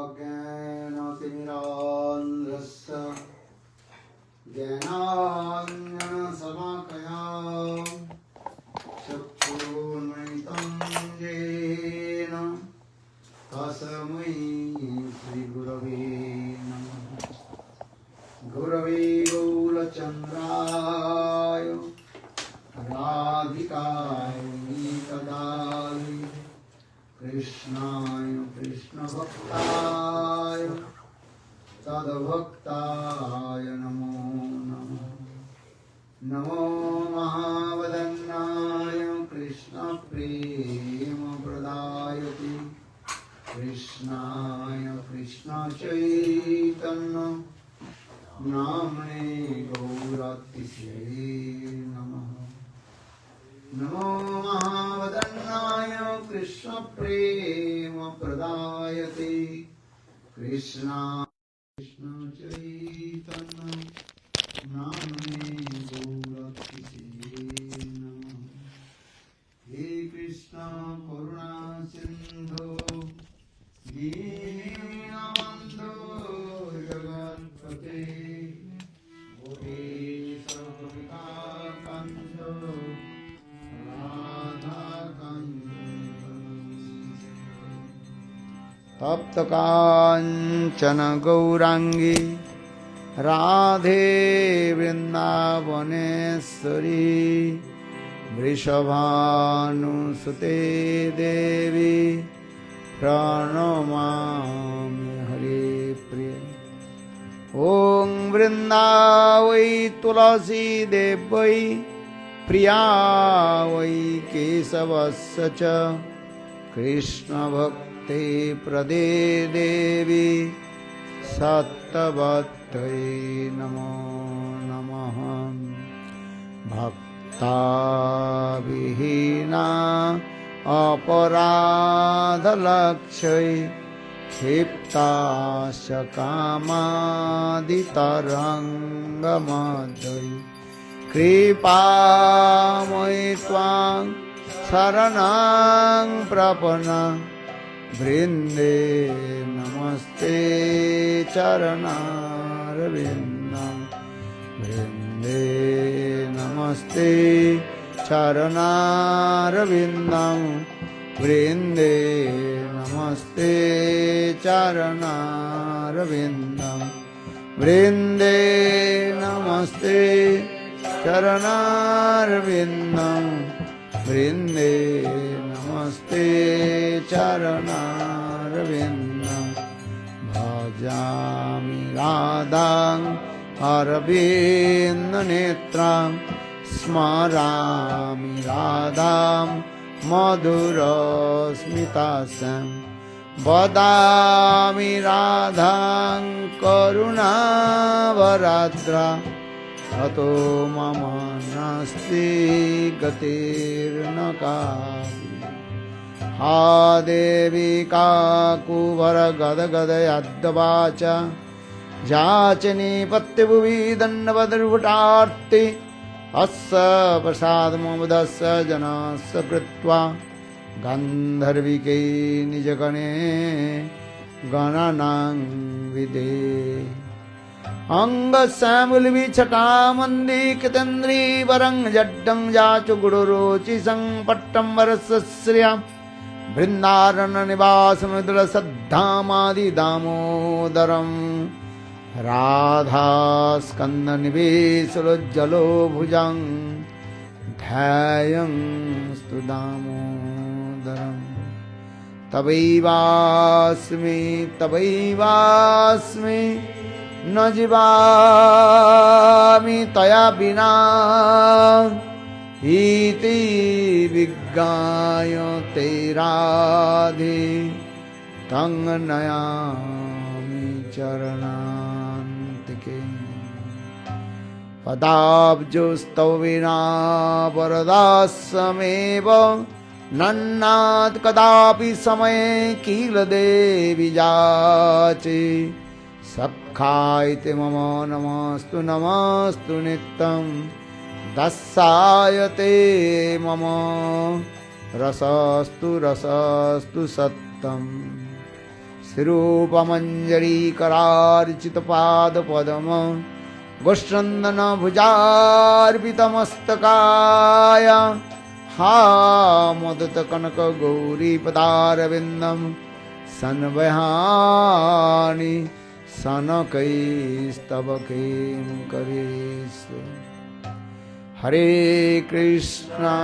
अज्ञानतिमिरान्धस्य ज्ञानाञ्जनशलाकया चक्षुर्मिलितं येन तस्मै श्रीगुरवे नमः। गुरवे गौरचन्द्राय राधिकाय तदालि कृष्णाय कृष्णभक्ताय तद्भक्ताय नमो नमः। नमो महावदन्नाय कृष्णप्रेमप्रदायते कृष्णाय कृष्णचैतन्य नाम्ने गौरतिसे नमः। नमो महावदन्नाय कृष्णप्रेमप्रदायते कृष्णाय कृष्णचैतन्य नाम्ने गौरतिसे नमः। हे कृष्ण करुणा सिन्धो दीनबन्धो जगत्पते गोपेश गोपिकाकान्त तप्त कांचन गौरांगी राधे वृंदावनेश्वरी वृषभानुसुते देवी प्रणमामि हरे प्रिय। ओं वृंदावै तुलसी देवै प्रिया वै केशवस्य च कृष्ण भक्ते प्रदे देवी सत्तवत्यै नमो नमः। भक्ताविहीना अपराधलक्ष्यै क्षिप्ताश्च कामादितरङ्गमध्यै कृपामयि त्वां शरणं प्रपन्ना वृन्दे नमस्ते चरणारविन्दं वृन्दे नमस्ते चरणारविन्दं वृन्दे नमस्ते चरणारविन्दं वृन्दे नमस्ते चरणारविन्दं वृन्दे नमस्ते चरणारविन्दं भजामि राधां अरविन्दनेत्रां स्मरामि राधां मधुरस्मितास्यां वदामि राधां करुणावराद्रा ततो मम नास्ति गतिर्न कापि। हा देवी काकुभर गदगदयद्वाच याचनी पत्यभुवि दण्डवदर्भुटार्ति अस्य प्रसादमुदस्य जनस्य कृत्वा गन्धर्विकै निजगणे गणनां विदे अंगश्यामलिविछटामन्दी कृतेन्द्री वरं जड्डं जाचु गुरुरुचि संपट्टं वरसश्रियां वृन्दारण्य निवास मृदुलसद्धामादि दामोदरं राधा स्कंद निवेशलोज्जलो भुजं ध्यायं स्तु दामोदरं तवैवास्मि न जीवामि तया विना इति विज्ञाय ते राधे तं नयामि चरणान्तिके। पदाब्जोस्तव विना वरदास्यमेव नन्नात् कदापि समये किल देवि जाचे सखायते मम नमस्तु नमस्तु नित्यं दस्सायते मम रसस्तु रसस्तु सत्तं शिरूपमञ्जरीकरार्चितपादपद्म गोश्चन्दनभुजार्पितमस्तकाय हा मुदितकनकगौरीपदारविन्दं सन्वहामि सनकैस्तव किङ्करीषु। हरे कृष्णा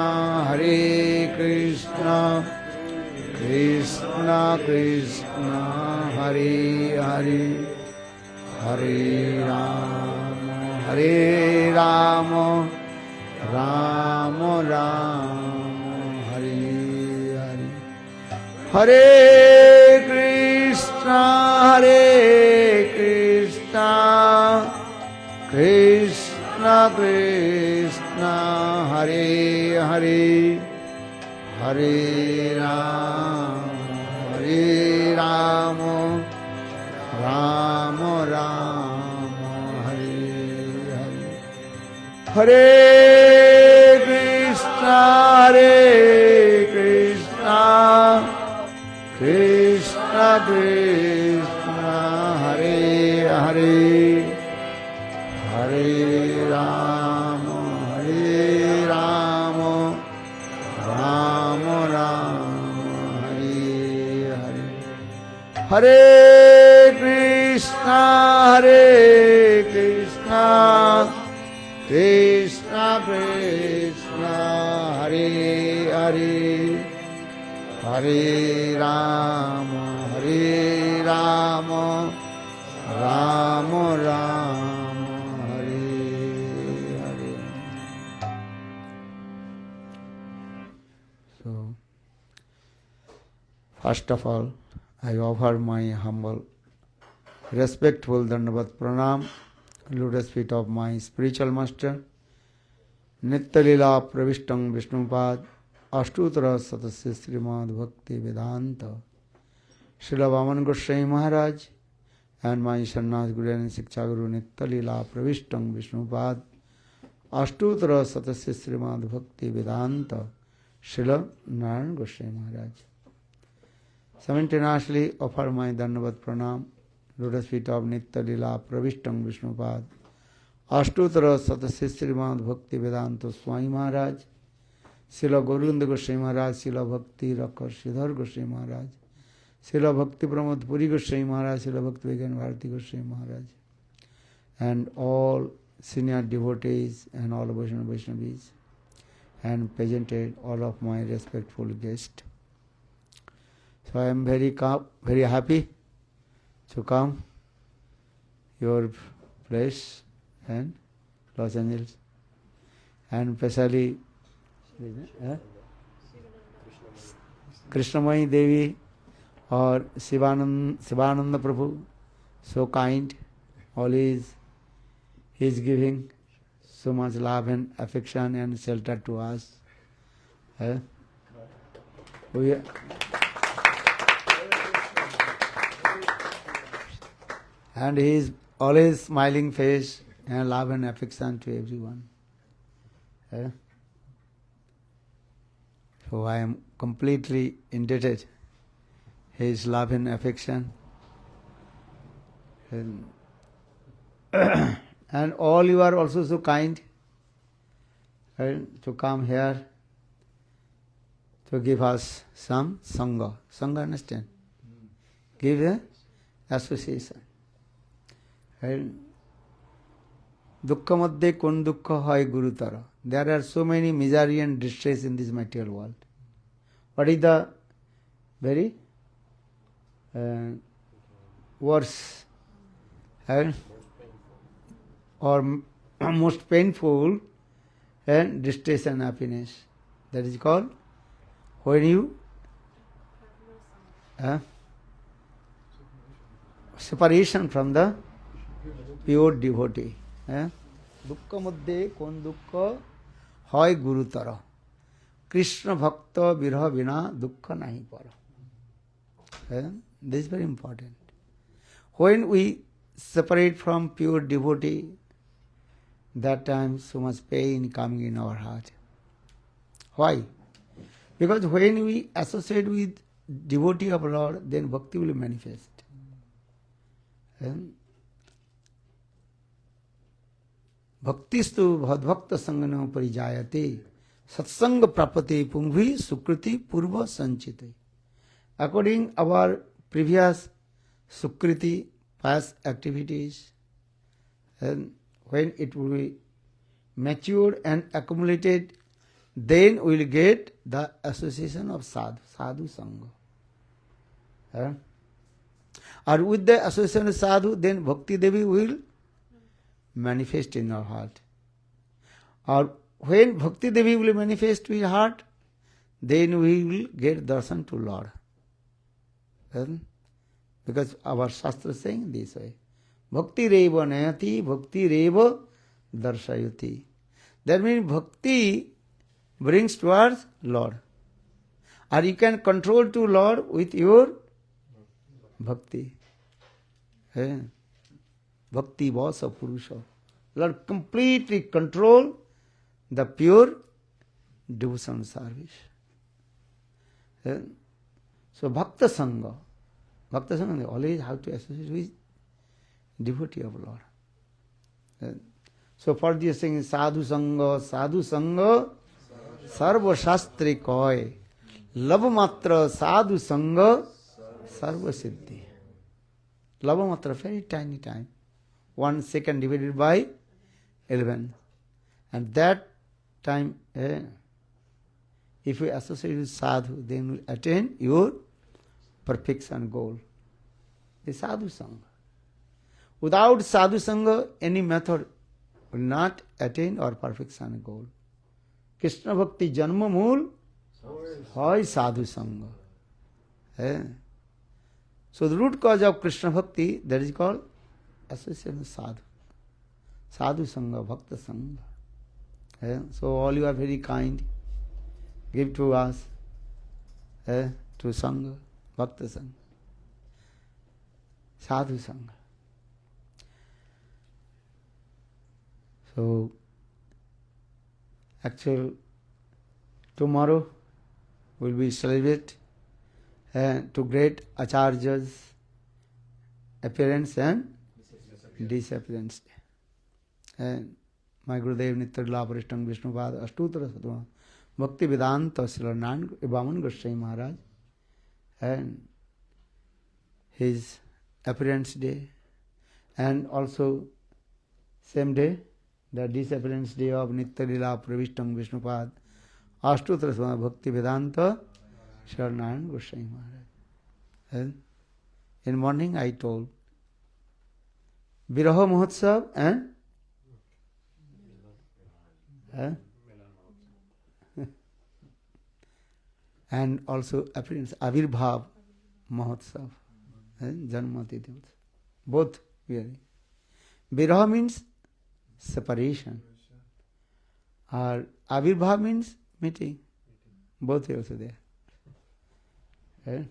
कृष्णा कृष्णा हरे हरे, हरे राम राम राम हरे हरे। हरे कृष्णा कृष्णा कृष्णा हरे हरे, हरे राम राम राम हरे हरे। हरे कृष्णा कृष्णा कृष्णा हरे हरे, हरे राम राम राम हरे हरे। हरे कृष्णा कृष्णा कृष्णा हरे हरे, हरे Ram Ram Ram Hare Hare. So, first of all, I offer my humble, respectful Dandavat Pranam, lotus feet of my spiritual master, Nitya Lila Pravishtam Vishnupad, Ashtutara Satasya Srimad Bhakti Vedanta, Srila Vaman Goswami Maharaj, and my Shannath Guru and Siksha Guru Nitya Lila Pravishtam Vishnupad, Ashtutara Satasya Srimad Bhakti Vedanta, Srila Narayan Goswami Maharaj. Simultaneously offer my Dandavat Pranam, lotus feet of Nitya Lila Pravishtam Vishnupad, Ashtutara Satasya Srimad Bhakti Vedanta Swami Maharaj, Srila Gauranga Goswami Maharaj, Srila Bhakti Rakha Sridhar Goswami Maharaj, Srila Bhakti Pramod Puri Goswami Maharaj, Srila Bhakti Vigyan Bharati Goswami Maharaj, and all senior devotees and all Vaishnavis, and presented all of my respectful guests. So I am very happy to come your place and Los Angeles, and especially Krishnamai Devi or Sivananda Prabhu, so kind, always he is giving so much love and affection and shelter to us. And he is always smiling face and love and affection to everyone. So I am completely indebted his love and affection. And all you are also so kind to come here to give us some Sangha. Sangha, understand? Give a association. Dukkha madhye kon dukkha hai gurutara. There are so many misery and distress in this material world. What is the very worst or most painful and distress and happiness? That is called when you separation from the pure devotee. Dukkha madhye kon dukkha hai gurutara. Krishna bhakta virha vina dukkha nahi para. This is very important. When we separate from pure devotee, that time so much pain coming in our heart. Why? Because when we associate with devotee of Lord, then bhakti will manifest. Bhaktistu bhadbhakta sangana parijayate satsanga prapate pungvi sukriti purva sanchite. According our previous sukriti, past activities, and when it will be matured and accumulated, then we will get the association of sadhu, sadhu sangha. Or with the association of sadhu, then Bhakti Devi will manifest in our heart. Or when Bhakti Devi will manifest in our heart, then we will get darshan to Lord. Because our Shastra is saying this way. Bhakti reva nayati, bhakti reva darshayati. That means bhakti brings towards Lord. Or you can control to Lord with your bhakti. Bhakti vasa purusha. Lord completely control the pure devotion service. So bhakta sangha. Bhakta sangha, they always have to associate with devotee of Lord. So for this thing, sadhu sangha, sarva shastri koi. Lava matra sadhu sangha, sarva siddhi. Lava matra, very tiny time. 1 second divided by 11. And that time, if we associate with sadhu, then we attain your perfection goal. The sadhu sangha. Without sadhu sangha, any method will not attain our perfection goal. Krishna bhakti janma mool, hoy sadhu sangha. So the root cause of Krishna bhakti, that is called association with sadhu. Sadhu sangha, bhakta sangha. So all you are very kind. Give to us, to sangha, bhakta sangha. Sadhu sangha. So, actually, tomorrow will be celebrate to great Acharya's appearance and disappearance. And my Gurudev Nityalila Parishtang Vishnupad Ashtutara Sattva Bhakti Vedanta Srilan Vaman Goswami Maharaj, and his appearance day, and also same day, the disappearance day of Nityalila Pravishtang Vishnupad Ashtutara Sattva Bhakti Vedanta Srilan Goswami Maharaj. And in morning I told Viraha Mahotsav and and also appearance Avirbhav Mahotsav, Janmati Divas. Both really. Viraha means separation, or Avirbhav means meeting. Both are also there.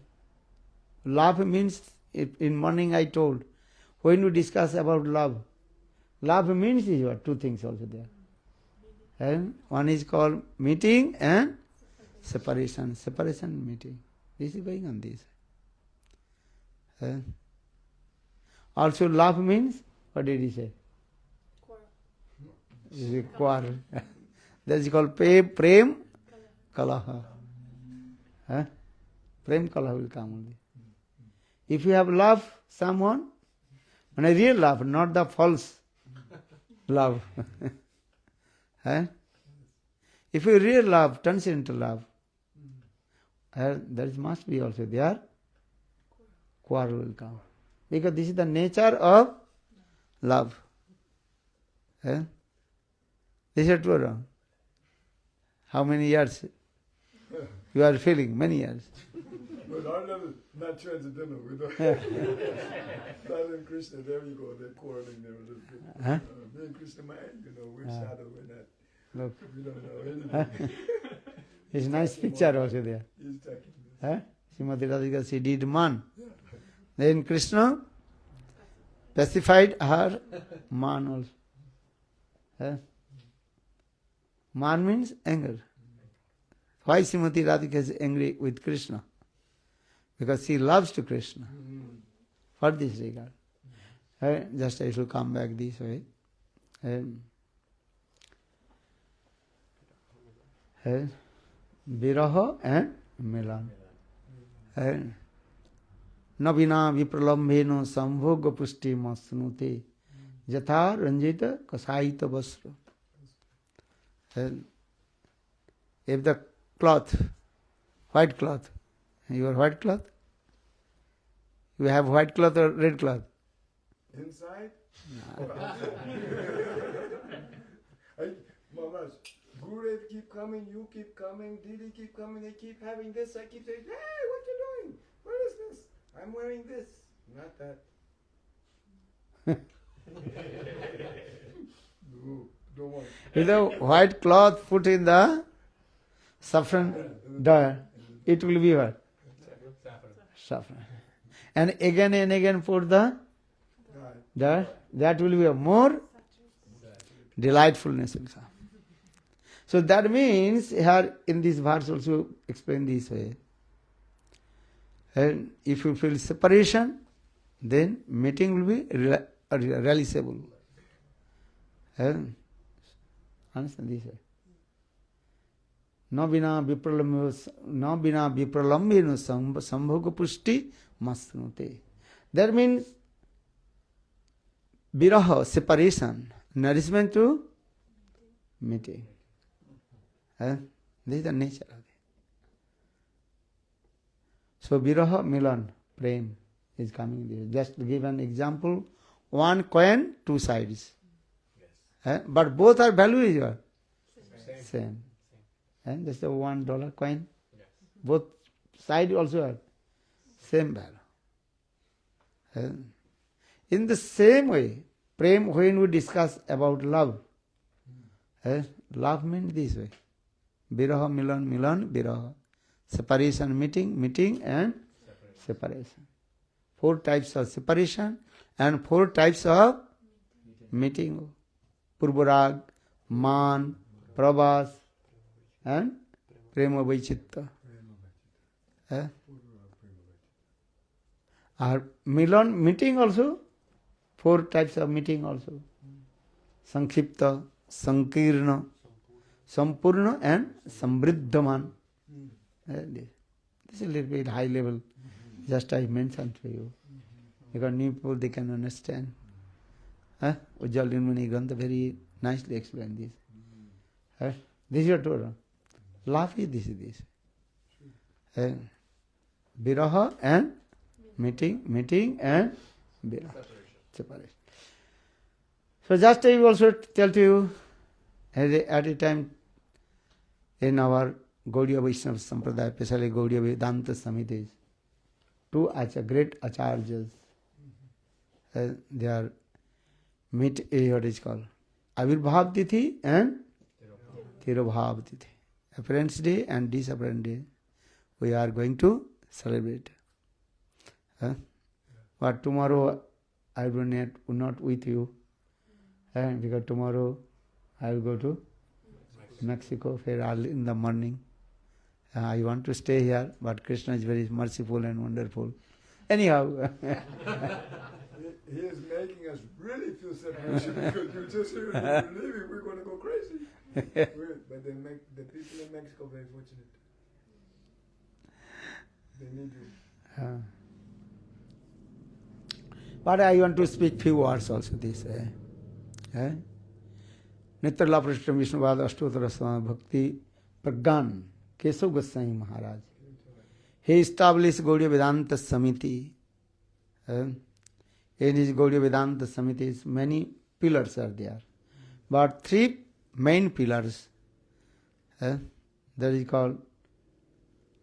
Love means, in morning I told, when we discuss about love, love means is what? Two things also there. And one is called meeting and separation. Separation, meeting. This is going on this. Also love means, what did he say? Quarrel. That is called prem kalaha. Prem kalaha will come only. If you have love someone, and a real love, not the false love. If you real love turns into love, there must be also there, quarrel will come. Because this is the nature of love. This is true or wrong? How many years you are feeling? Many years. But our love is not transcendental. We don't. Radha and Krishna, there you go. They're quarreling there a little bit. Me and Krishna, we're shadow. We're not. Look. We don't know anything. It's a nice picture also there. He's talking. Srimati Radhika, she did man. Then Krishna pacified her man also. Man means anger. Why Srimati Radhika is angry with Krishna? Because she loves to Krishna. For this regard. Just I should come back this way. Viraha and Milan. Navina vipralambheno sambhoga pusti masnute jatha ranjita kasaita vasra. If the cloth, white cloth, your white cloth, you have white cloth or red cloth? Inside? Maharaj, Gurudev keep coming, you keep coming, Didi keep coming, they keep having this, I keep saying, hey, what you doing? What is this? I'm wearing this. Not that. No, don't want. With the white cloth put in the saffron dye, it will be what? Saffron. And again put the dye, that will be a more delightfulness will come. So that means here in this verse also explain this way. And if you feel separation, then meeting will be realizable. Understand this way. Na bina vipralambeno sambhoga pusti masnute. That means viraha, separation, nourishment to meeting. This is the nature of it. So viraha, milan, prem is coming there. Just to give an example, one coin, two sides. But both are value is what? Same. And just a $1 coin. Both sides also are same value. In the same way, prem, when we discuss about love, love means this way. Viraha, milan, milan, viraha. Separation, meeting and separation. 4 types of separation and 4 types of meeting. Purvarag, man, prabhas and prema vaichitta. Milan, meeting also, 4 types of meeting also. Sankhipta, Sankirna, Sampurna and Samriddhaman. This is a little bit high level. Just I mentioned to you. Because new people, they can understand. Ujjal Nirmani Grantha very nicely explained this. This is your Torah. Love is this. Viraha and meeting and viraha. Separation. So just I will also tell to you, at a time in our Gaudiya Vaishnava Sampradaya, especially Gaudiya Vedanta Samitis, 2 great acharyas, they are what is called Avirbhav Tithi and Tirobhav Tithi. Appearance day and disappearance day we are going to celebrate. But tomorrow I will not with you, because tomorrow I will go to Mexico very early in the morning. I want to stay here, but Krishna is very merciful and wonderful. Anyhow. He is making us really feel separation because you just hear we're leaving, we're going to go crazy. But the people in Mexico are very fortunate. They need you. But I want to speak few words also this way. Nityalila Prashtam Vishnuvad Ashtottara Swami Bhakti Pragyan Keshav Goswami Maharaj. He established Gaudiya Vedanta Samiti. In his Gaudiya Vedanta Samiti, many pillars are there. But 3 main pillars, that is called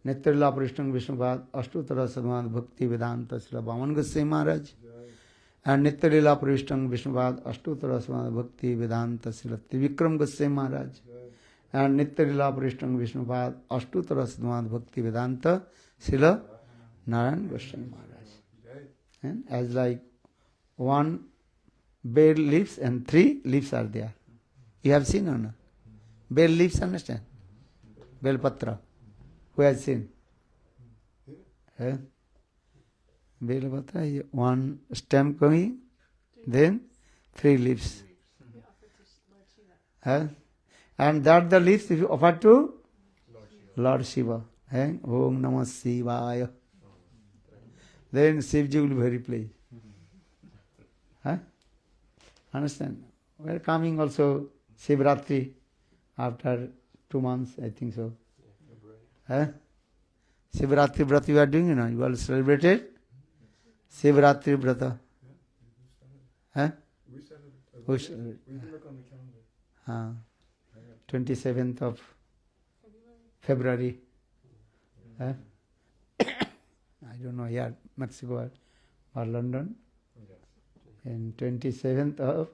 Nityalila Prashtam Vishnuvad Ashtottara Swami Bhakti Vedanta Srila Vaman Goswami Maharaj. And Nityalila Prashtam Vishnuvad Ashtottara Swami Bhakti Vedanta Srila Trivikram Goswami Maharaj. And Nityalila Prashtam Vishnuvad Ashtottara Swami Bhakti Vedanta Srila Narayan Goswami Maharaj. And as like 1 bare leaves and 3 leaves are there. You have seen or not? Bare leaves, understand? Bel patra. Who has seen? Bel patra, 1 stem coming, then 3 leaves. And that the leaves if you offer to Lord Shiva. Om Namah Shivaya. Then Shivji will be very pleased. Understand? We are coming also Shivratri after 2 months, I think so. Shivratri Vrata you are doing, you will celebrate it. Shivratri Vrata. We celebrate. We can look on the calendar. 27th of February. I don't know here, Mexico or London. And 27th of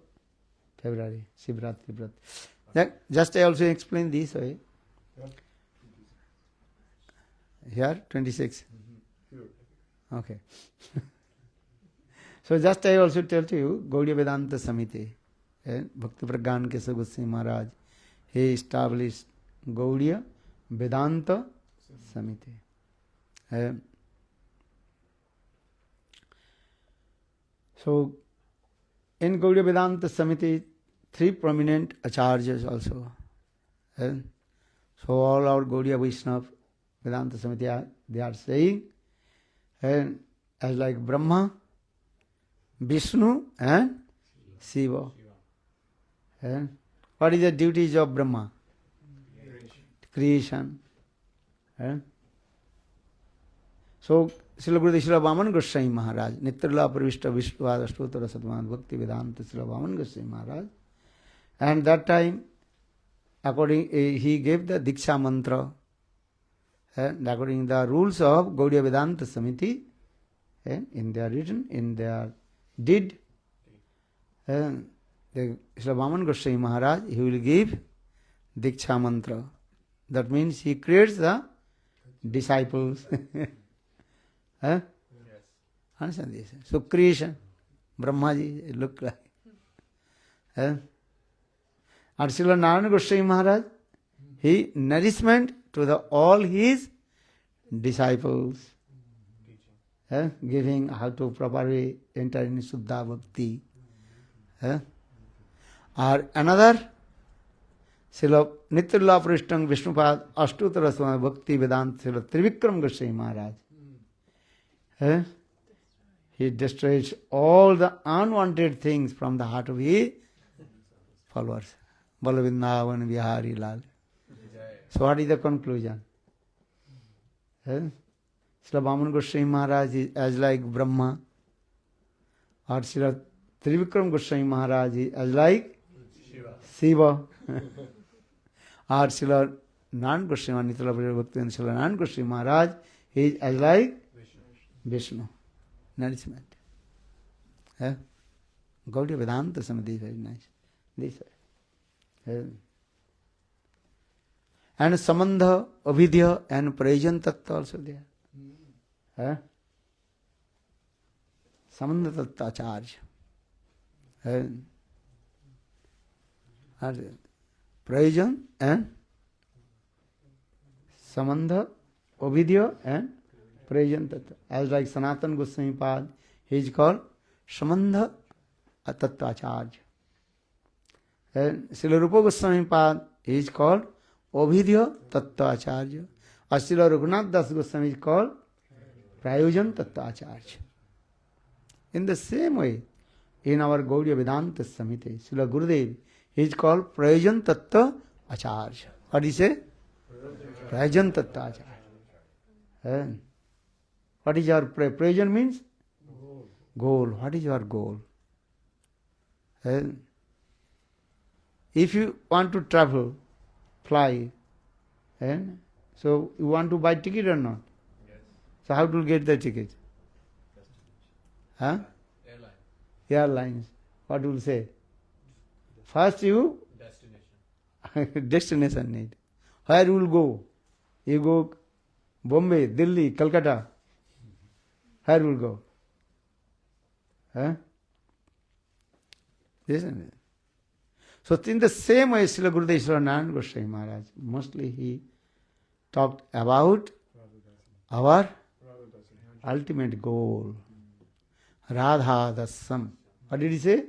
February, Shivratri Vrata. Just I also explain this way. Here, 26. Okay. So just I also tell to you, Gaudiya Vedanta Samiti, Bhakti Pragyan Kesava Goswami Maharaj, he established Gaudiya Vedanta Samiti. So, in Gaudiya Vedanta Samiti, 3 prominent acharyas also. So all our Gaudiya Vaishnava Vedanta Samiti, they are saying, as like Brahma, Vishnu and Shiva. What is the duties of Brahma? Creation. So, Srila Gurudev Srila Vaman Goswami Maharaj, Nityalila Pravishta Vishwada Stotara Satman Bhakti Vedanta Srila Vaman Goswami Maharaj. And that time, he gave the Diksha Mantra. And according to the rules of Gaudiya Vedanta Samiti, in their written, in their deed, the Srila Vaman Goswami Maharaj, he will give Diksha Mantra. That means he creates the disciples. Understand this? So creation, Brahmaji, it looked like. And Srila Narayana Goswami Maharaj, he nourishment to all his disciples, giving how to properly enter in Suddha Bhakti. Or another, Srila Nityalila Prashtang Vishnupad Ashtutara Swami Bhakti Vedanta Srila Trivikram Goswami Maharaj. He destroys all the unwanted things from the heart of his followers. Balavindavan Vihari Lal. So what is the conclusion? Srila Vaman Goswami Maharaj is as like Brahma, or Srila Trivikram Goswami Maharaj is as like Shiva. Or Srila Narayana Goswami, Nityalila Bhakti and Srila Narayana Goswami Maharaj is as like Vishnu. Nourishment. Gaudiya Vedanta Samiti is very nice. This way. And Sambandha, Abhidya and Prayojan Tattva also there. Sambandha Tattva Acharya. Prayojan and Sambandha, Abhidya and Prayojan Tattva. As like Sanatana Goswami Pad, he is called Sambandha Tattva Acharya. And Srila Rupa Goswami Pad, he is called Abhidya Tattva Acharya. Or Srila Raghunath Das Goswami is called Prayojan Tattva Acharya. In the same way, in our Gaudiya Vedanta Samiti, Srila Gurudev, he is called Prayojan Tattva Acharya. What do you say? Prayojan Tattva Acharya. What is your Prayojan means? Goal. What is your goal? If you want to travel, fly, so you want to buy ticket or not? Yes. So how to get the ticket? Airlines. What will say? First you destination need. Where you will go? You go Bombay, Delhi, Calcutta. Where will go? Isn't it? So in the same way, Srila Gurudev Srila Narayana Goswami Maharaj, mostly he talked about our ultimate goal, Radha Dasam. What did he say?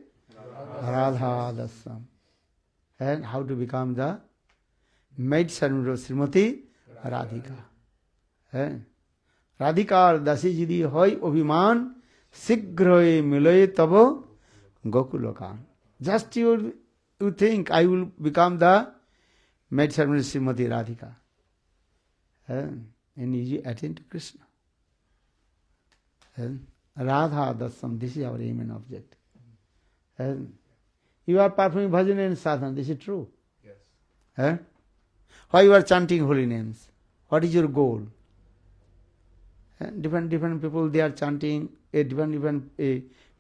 Radha Dasam. And how to become the maid servant of Srimati Radhika. And Radhika Dasi Jidi Hoy Obhiman Sigroy Miloy Tabo Gokulokan. Just you think I will become the maid servant of Srimati Radhika. And you attend to Krishna. And Radha Dasam, this is our aim and object. And you are performing bhajan and sadhana, this is true. Yes. Eh? Why you are chanting holy names? What is your goal? Different people, they are chanting, different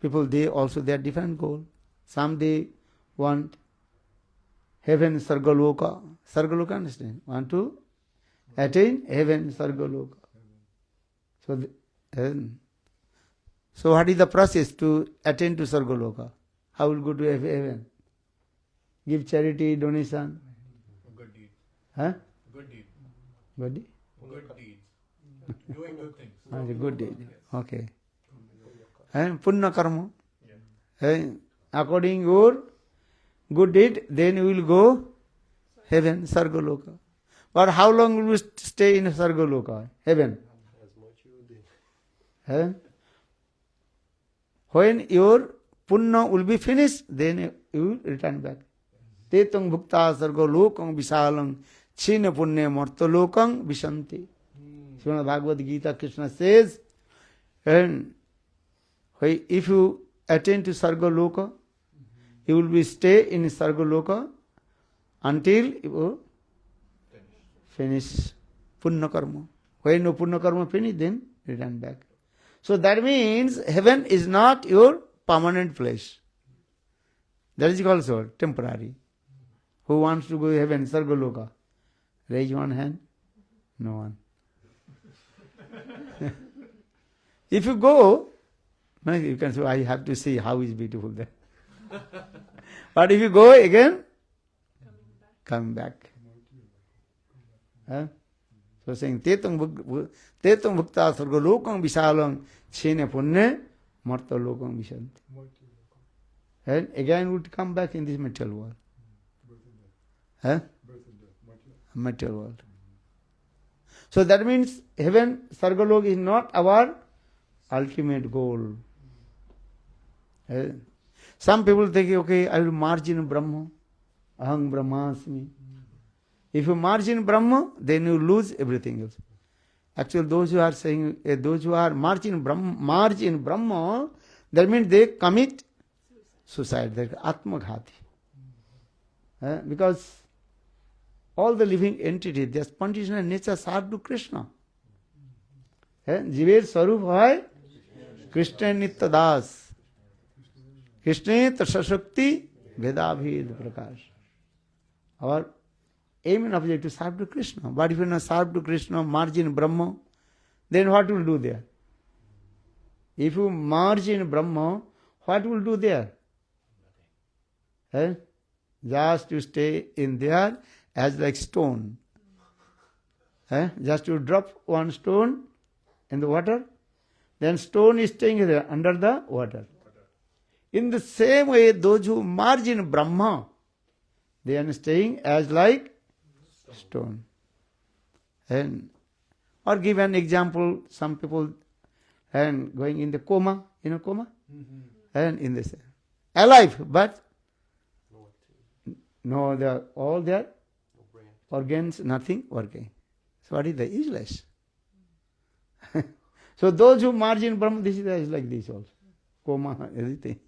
people, they also, they are different goal. Some they want heaven, Sargaloka. Sargaloka, understand? Want to attain heaven, Sargaloka. So what is the process to attain to Sargaloka? How will go to heaven? Give charity, donation. Good deed. Huh? Good deed. Good deed? Good deeds. Doing good things. It's a good deed. Okay. And Punna Karma. According your good deed, then you will go heaven, Sargaloka. But how long will you stay in Sargaloka? Heaven. When your Punna will be finished, then you will return back. Tetang bhukta sargo lokang visalang china punne marta lokang vishanti. Srimad Bhagavad Gita, Krishna says, and if you attain to Sarga Loka, you will be stay in Sarga Loka until you finish Punna Karma. When no Punna Karma finish, then return back. So that means heaven is not your permanent place. That is also temporary. Who wants to go to heaven, Sarga Loka? Raise one hand. No one. If you go, you can say, I have to see how is beautiful there. But if you go again, come back. So saying, Tetang bhukta sarga lokang visalang chene punne marta lokang vishanti. And again would come back in this material world. Material world. So that means heaven, Sargalok is not our ultimate goal. Some people think, okay, I will merge in Brahma. Aham Brahmasmi. If you merge in Brahma, then you lose everything else. Actually, those who are saying, those who are merge in Brahma, that means they commit suicide. That is Atmaghati. Because all the living entities, their spontaneous nature serve to Krishna. Jiver Sarup hai Krishna Nitya Das. Krishna Tasashakti Vedabhed Prakash. Our aim and object to serve to Krishna. But if you not serve to Krishna, merge in Brahma, then what will do there? If you merge in Brahma, what will do there? Just to stay in there as like stone. Just to drop one stone in the water, then stone is staying there under the water. In the same way, those who merge in Brahma, they are staying as like stone. Or give an example, some people going in the coma, coma? And in this, alive, but no, all their organs, nothing working. So what is the useless? So those who merge in Brahma, this is like this also. Coma, everything.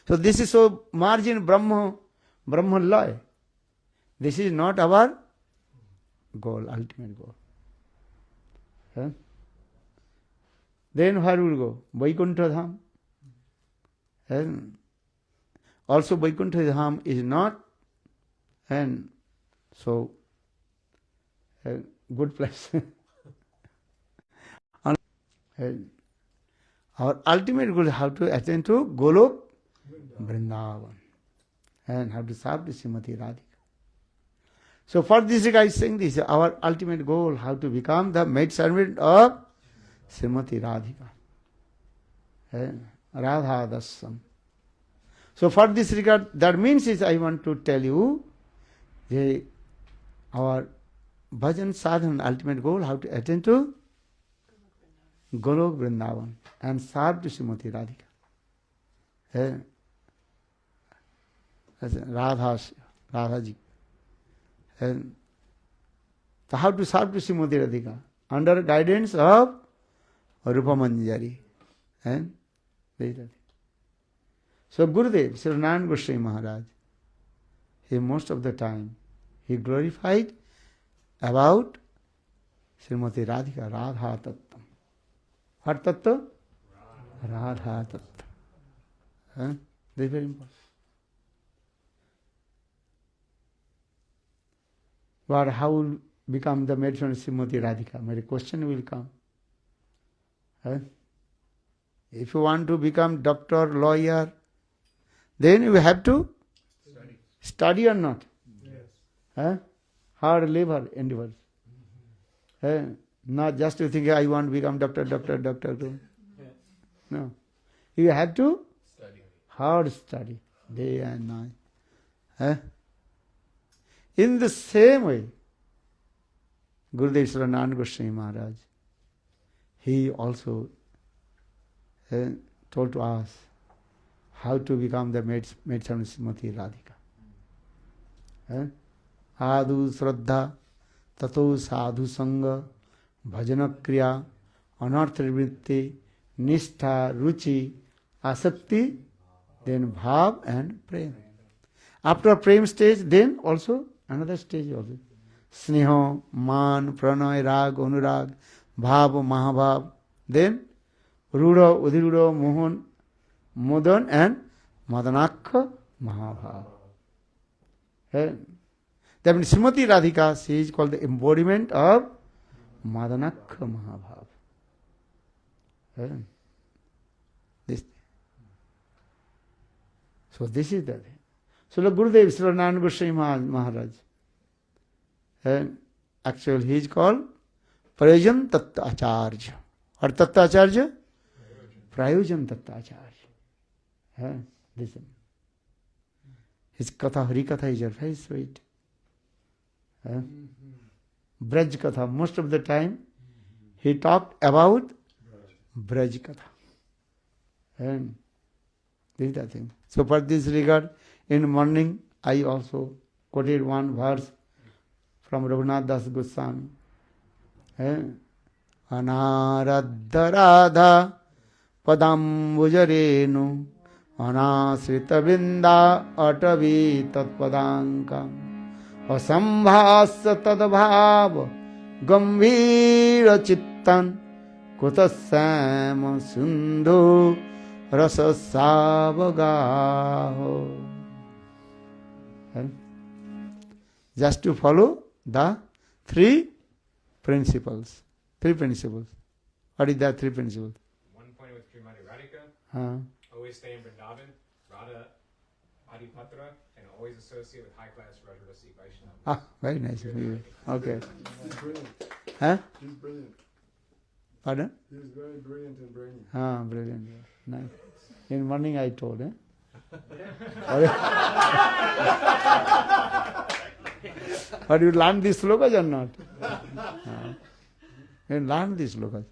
So this is so merge in Brahma law. This is not our goal, ultimate goal. Then where will we go? Vaikuntha Dham. Also Vaikuntha Dham is not so good place. Our ultimate goal is how to attain to Golok Vrindavan and how to serve to Srimati Radhika. So for this guy is saying this, our ultimate goal, how to become the maid servant of Srimati Radhika. Radha Dasam. So for this regard, that means is I want to tell you, our bhajan sadhana ultimate goal, how to attain to Golok Vrindavan and serve to Srimati Radhika. Radha ji. And so how to serve to Srimati Radhika? Under guidance of Rupa Manjari. And so Gurudev, Sri Narayan Goswami Maharaj, he most of the time, he glorified about Srimati Radhika, Radha Tattva. What Tattva? Radha Tattva. This is very important. But how will become the matron of Srimati Radhika? My question will come. If you want to become doctor, lawyer, then you have to study or not? Yes. Hard labor endeavors. Not just to think, I want to become doctor. No. You have to hard study, day and night. In the same way, Gurudev Sri Narayan Goswami Maharaj, he also told to us how to become the matron of Srimati Radhika. Adu Shraddha, Tato Sadhu Sangha, Bhajana Kriya, Anartha Vritti, Nishtha, Ruchi, Asakti, then Bhav and Prem. After Prem stage, then also another stage also. Sneha, Man, Pranay, Rag, Anurag, Bhav, Mahabhav, then Ruda, Udhiruda, Mohan, Modan and Madanakha Mahabhav. That means Srimati Radhika, she is called the embodiment of Madanakha Mahabhav. This. So this is the thing. So the Gurudev Sri Narayan Goswami Maharaj, actually he is called Prayojan Tattva Acharya. What Tattva Acharya? Prayojan Tattva Acharya. Listen. His Katha, Hari Katha is very sweet. Braj Katha, most of the time he talked about Braj Katha. And this is the thing. So for this regard, in morning I also quoted one verse from Raghunath Das Goswami. Anaradha Radha Padambujarenu Anasrita Binda Atavi Tatpadankam Asambhasa Tadbhav Gambhira Chittan Kutasama Sundhu Rasa Savagaho. Just to follow the three principles. Three principles. What is that three principles? One point with Srimati Radhika. Always stay in Vrindavan, Radha Adipatra, and always associate with high-class Rajrasi Vaishnava. Very nice. Okay. He's brilliant. He's brilliant. Pardon? He was very brilliant and brainy. Brilliant. Nice. In morning I told, But you learn these slokas or not? You learn these slokas.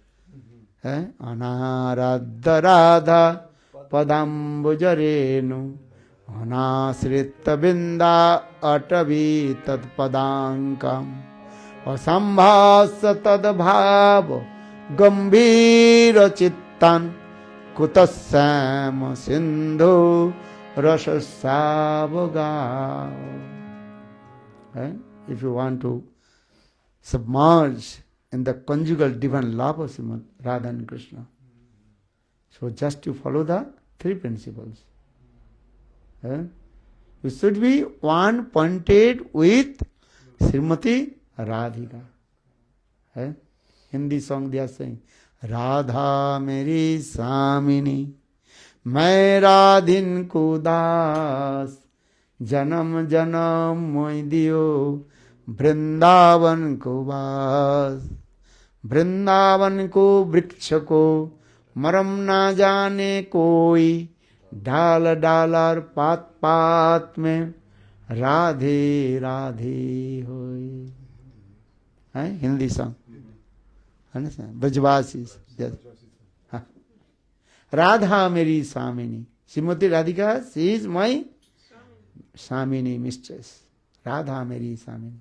Anaradha Radha Padambujarenu Anasrita Binda Atavi Tatpadankam Asambhasa Tadbhav Gambhira Chittan Kutasama Sindhu Rasasavaga. If you want to submerge in the conjugal divine love of Srimati Radha and Krishna, so just to follow the three principles. You should be one pointed with Srimati Radhika. Hindi song they are saying, Radha Meri Samini, मैं राधिन को दास, जन्म जन्म मोय दियो वृंदावन को वास, वृंदावन को वृक्ष को मरम ना जाने कोई, डाल डाल और पात पात में राधे राधे होए. Hindi song. Understand? Brajvasi. Yes. Radha Meri Samini. Srimati Radhika, she is my Samini mistress. Radha Meri Samini.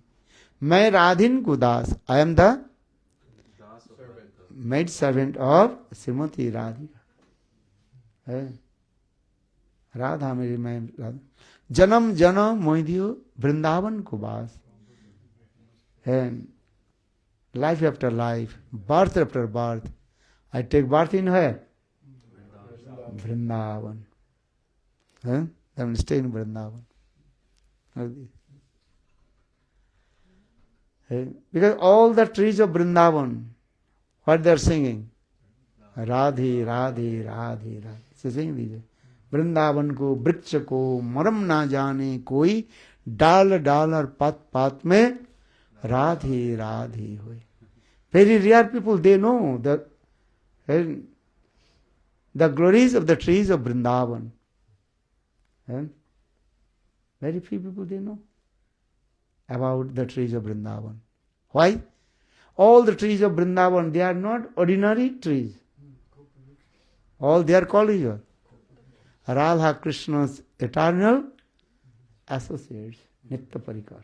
मैं राधिन को दास. I am the maid servant of Srimati Radhika. Radha मेरी मैं राधा. जन्म जन्म मोहिदियो वृंदावन को बास. And life after life, birth after birth, I take birth in where? Vrindavan. Then stay in Vrindavan. Because all the trees of Vrindavan, what they are singing? Radhe, Radhe, Radhe, Radhe. So sing these. Vrindavan को वृक्ष को मरम ना जाने कोई डाल डाल और पात पात में राधे राधे होए. Very rare people, they know the glories of the trees of Vrindavan. Very few people they know about the trees of Vrindavan. Why? All the trees of Vrindavan, they are not ordinary trees. All they are called is Radha Krishna's eternal associates, Nitya Parikar.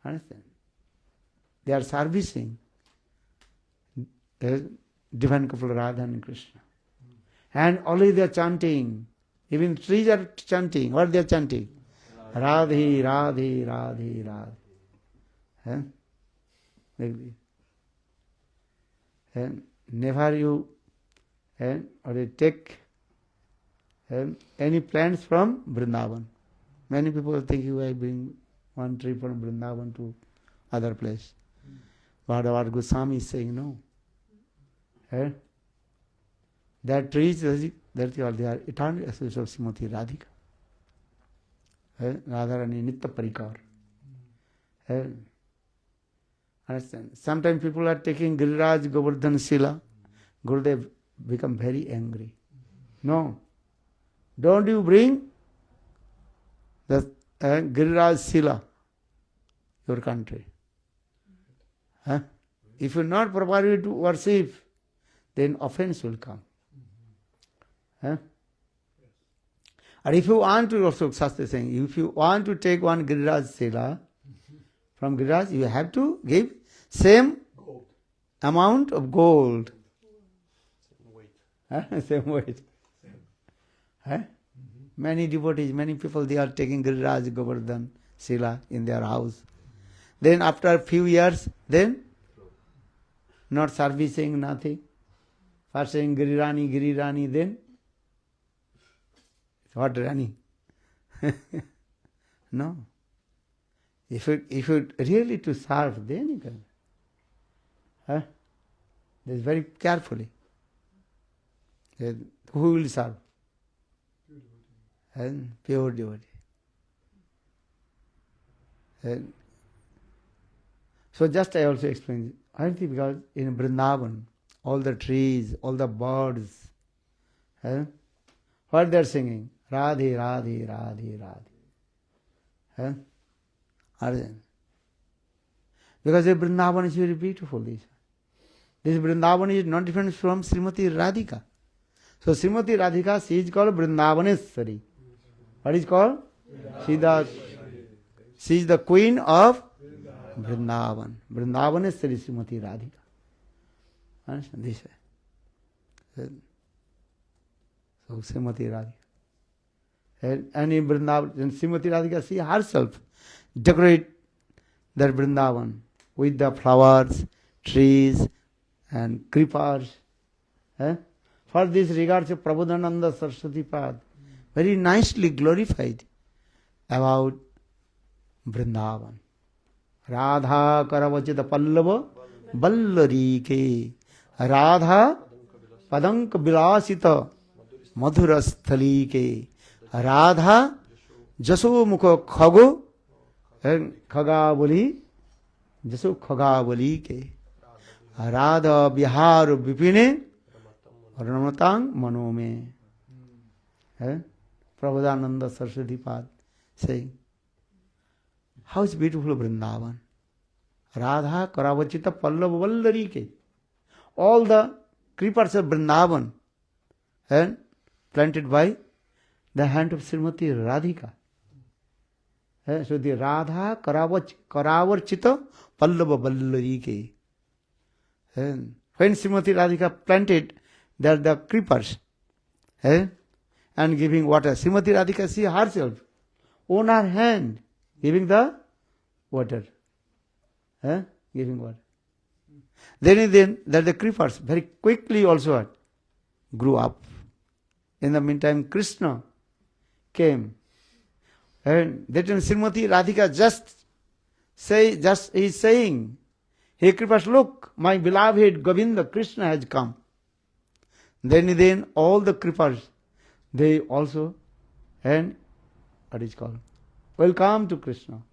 Understand? They are servicing divine couple Radha and Krishna. And always they are chanting. Even trees are chanting. What they are chanting? Radhe, Radhe, Radhe, Radhe. Like this. And never you or you take any plants from Vrindavan. Many people think you will bring one tree from Vrindavan to other place. But our Goswami is saying no. That trees, they are eternal associates of Srimati Radhika. Radharani Nitya Parikar. Understand? Sometimes people are taking Giriraj Govardhan Sila. Gurudev become very angry. No. Don't you bring the Giriraj Sila, your country. If you not properly to worship, then offense will come. And if you want to, also Shastra is saying, if you want to take one Giriraj Sila from Giriraj, you have to give same amount of gold. Same weight. Many devotees, many people, they are taking Giriraj Govardhan Sila in their house. Then after a few years, then not servicing, nothing. First saying Girirani, then what Rani? No. If you really to serve, then you can. This very carefully. Who will serve? And pure devotee. And so just I also explained, I think because in Vrindavan, all the trees, all the birds, what they are singing? Radhe, Radhe, Radhe, Radhe. Arjun. Because the Vrindavan is very beautiful. This Vrindavan is not different from Srimati Radhika. So Srimati Radhika, she is called Vrindavaneshwari. What is called? She is the queen of Vrindavan. Vrindavaneshwari Srimati Radhika. Understand this way. So Srimati Radhika. And in Vrindavan, Srimati Radhika, she herself decorate that Vrindavan with the flowers, trees and creepers. For this regards of Prabodhananda Saraswati Pad, very nicely glorified about Vrindavan. Radha Karavachita Pallava Ballari ke Radha Padank Bilasita Madhurasthali ke Radha Jaso Mukha Khago Khagavali Jaso Khagavali ke Radha Bihar Vipine Paranamataang Manome. Prabhupada Saraswati Pad saying, how is beautiful Vrindavan. Radha Karavachita Pallava Vallarike. All the creepers of Vrindavan and planted by the hand of Srimati Radhika. So the Radha Karavarchita Pallava Vallarike. And when Srimati Radhika planted, there are the creepers. And giving water. Srimati Radhika, she herself, on her hand, giving the water. Giving water. Then that the creepers very quickly also grew up. In the meantime, Krishna came. And that time Srimati Radhika is saying, hey creepers, look, my beloved Govinda Krishna has come. Then all the creepers, they also, and what is called? Welcome to Krishna.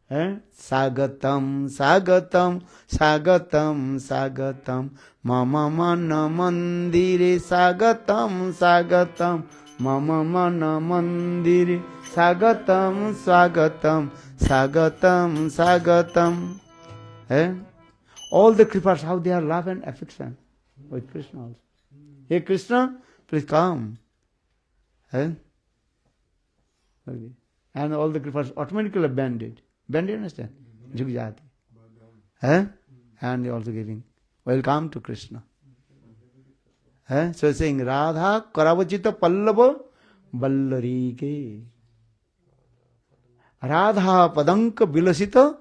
Sagatam, Sagatam, Sagatam, Sagatam, Mama Mana Mandire, Sagatam, Sagatam, Mama Mana Mandire, Sagatam, Sagatam, Sagatam, Sagatam. All the creepers, how they are love and affection with Krishna also. Hey Krishna, please come. And all the creepers automatically bended. Bend, you understand? Jugjati. And they also giving welcome to Krishna. So saying Radha Karavachita Pallava Ballarike. Radha Padanka Vilasita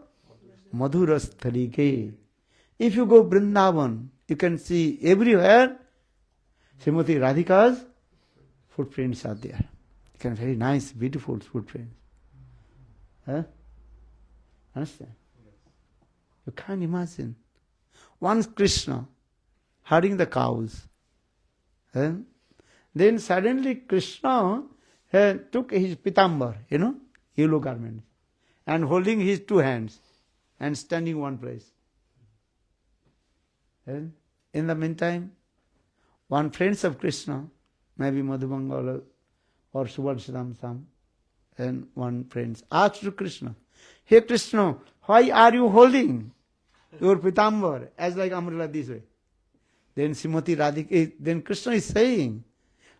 Madhurasthalike. If you go Vrindavan, you can see everywhere Srimati Radhika's footprints are there. You can very nice, beautiful footprints. Understand? You can't imagine. Once Krishna herding the cows. Then suddenly Krishna took his pitambar, yellow garment, and holding his two hands and standing one place. In the meantime, one friends of Krishna, maybe Madhubangala or Subhadsam Sam, and one friend asked to Krishna, hey Krishna, why are you holding your pitambar as like umbrella this way? Then Srimati Radhika, then Krishna is saying,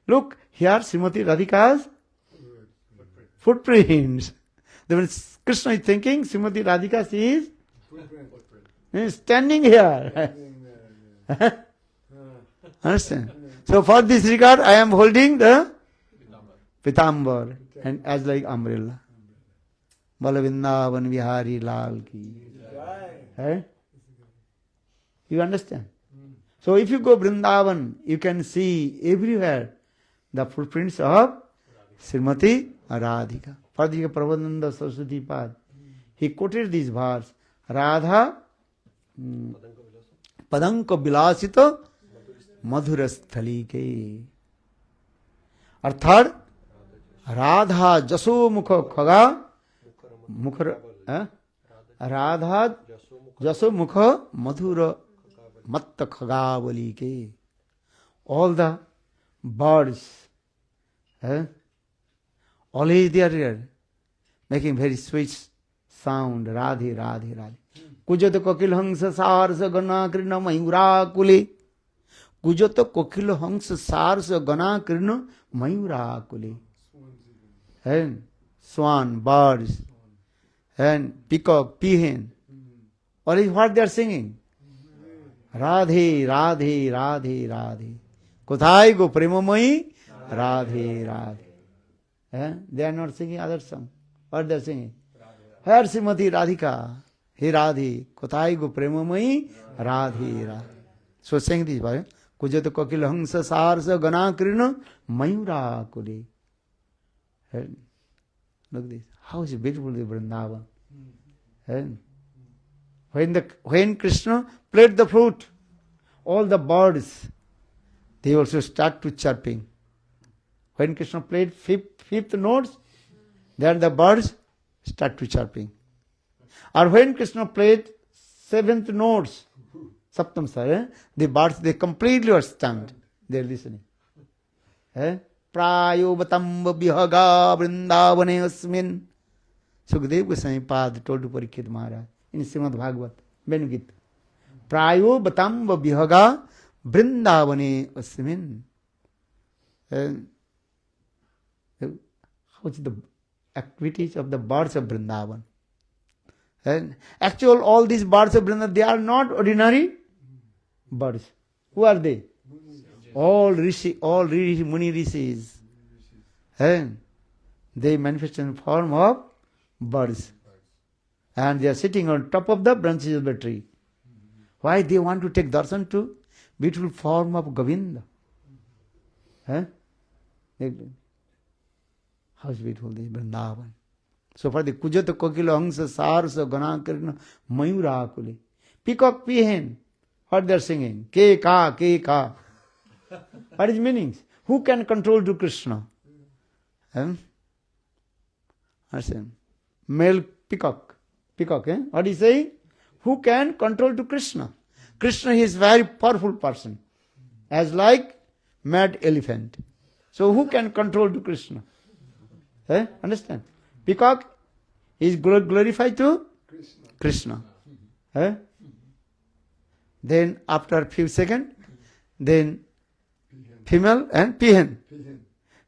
look, here Srimati Radhika's footprints. Then Krishna is thinking, Srimati Radhika is standing here. Understand? So for this regard, I am holding the pitambar and as like umbrella. Balavindavan Vihari Lal ki. You understand? So if you go Vrindavan, you can see everywhere the footprints of Srimati Radhika. Padika Prabhupada Saraswati Pad. He quoted this verse. Radha Padanka Vilasita Madhurasthalike. Arthad Radha Jaso Mukha Khaga Radha Jaso Mukha Madhura Matta Khagavalike. All the birds, always they are there, making very sweet sound. Radhe, Radhe, Radhe. Kujata Kokil Hangsa Sarsa Gana Krina Mayura Kule. Kujata Kokil Hangsa Sarsa Gana Krina Mayura Kule. And swan, birds, and peacock, peahen. Always what they are singing? Radhe, Radhe, Radhe, Radhe. Kothai go premamai, Radhe, Radhe. They are not singing other song. What they are singing? Here Srimati Radhika. He Radhe. Kothai go premamai, Radhe, Radhe. So sing this part. Kujata kokil hangsa sarsa gana krina mayura kule. Look this. How is beautiful the Vrindavan. When Krishna played the flute, all the birds, they also start to chirping. When Krishna played fifth notes, then the birds start to chirping. Or when Krishna played seventh notes, Saptam Sar, the birds, they completely were stunned. they are listening. Prayo batamva bihaga vrindavane asmin. Sukadeva Goswami Pad told to Parikshit Maharaj in Srimad Bhagavat, Benugit. Prayo batamva bihaga vrindavane asmin. How is the activities of the birds of Vrindavan? And actual all these birds of Vrindavan, they are not ordinary birds. Who are they? All Muni Rishis. And they manifest in the form of birds. And they are sitting on top of the branches of the tree. Why? They want to take darshan to beautiful form of Govinda. How beautiful this Vrindavan. So for the Kujata Kokila Hangsa Sarsa Ganakarna Mayura Akuli. Peacock peahen. What they are singing? Ke ka, ke ka. What is meanings? Who can control to Krishna? Understand? Male peacock. Peacock, What is saying? Who can control to Krishna? Krishna is very powerful person. As like mad elephant. So who can control to Krishna? Understand? Peacock is glorified to Krishna. Then after a few seconds, then female and peahen.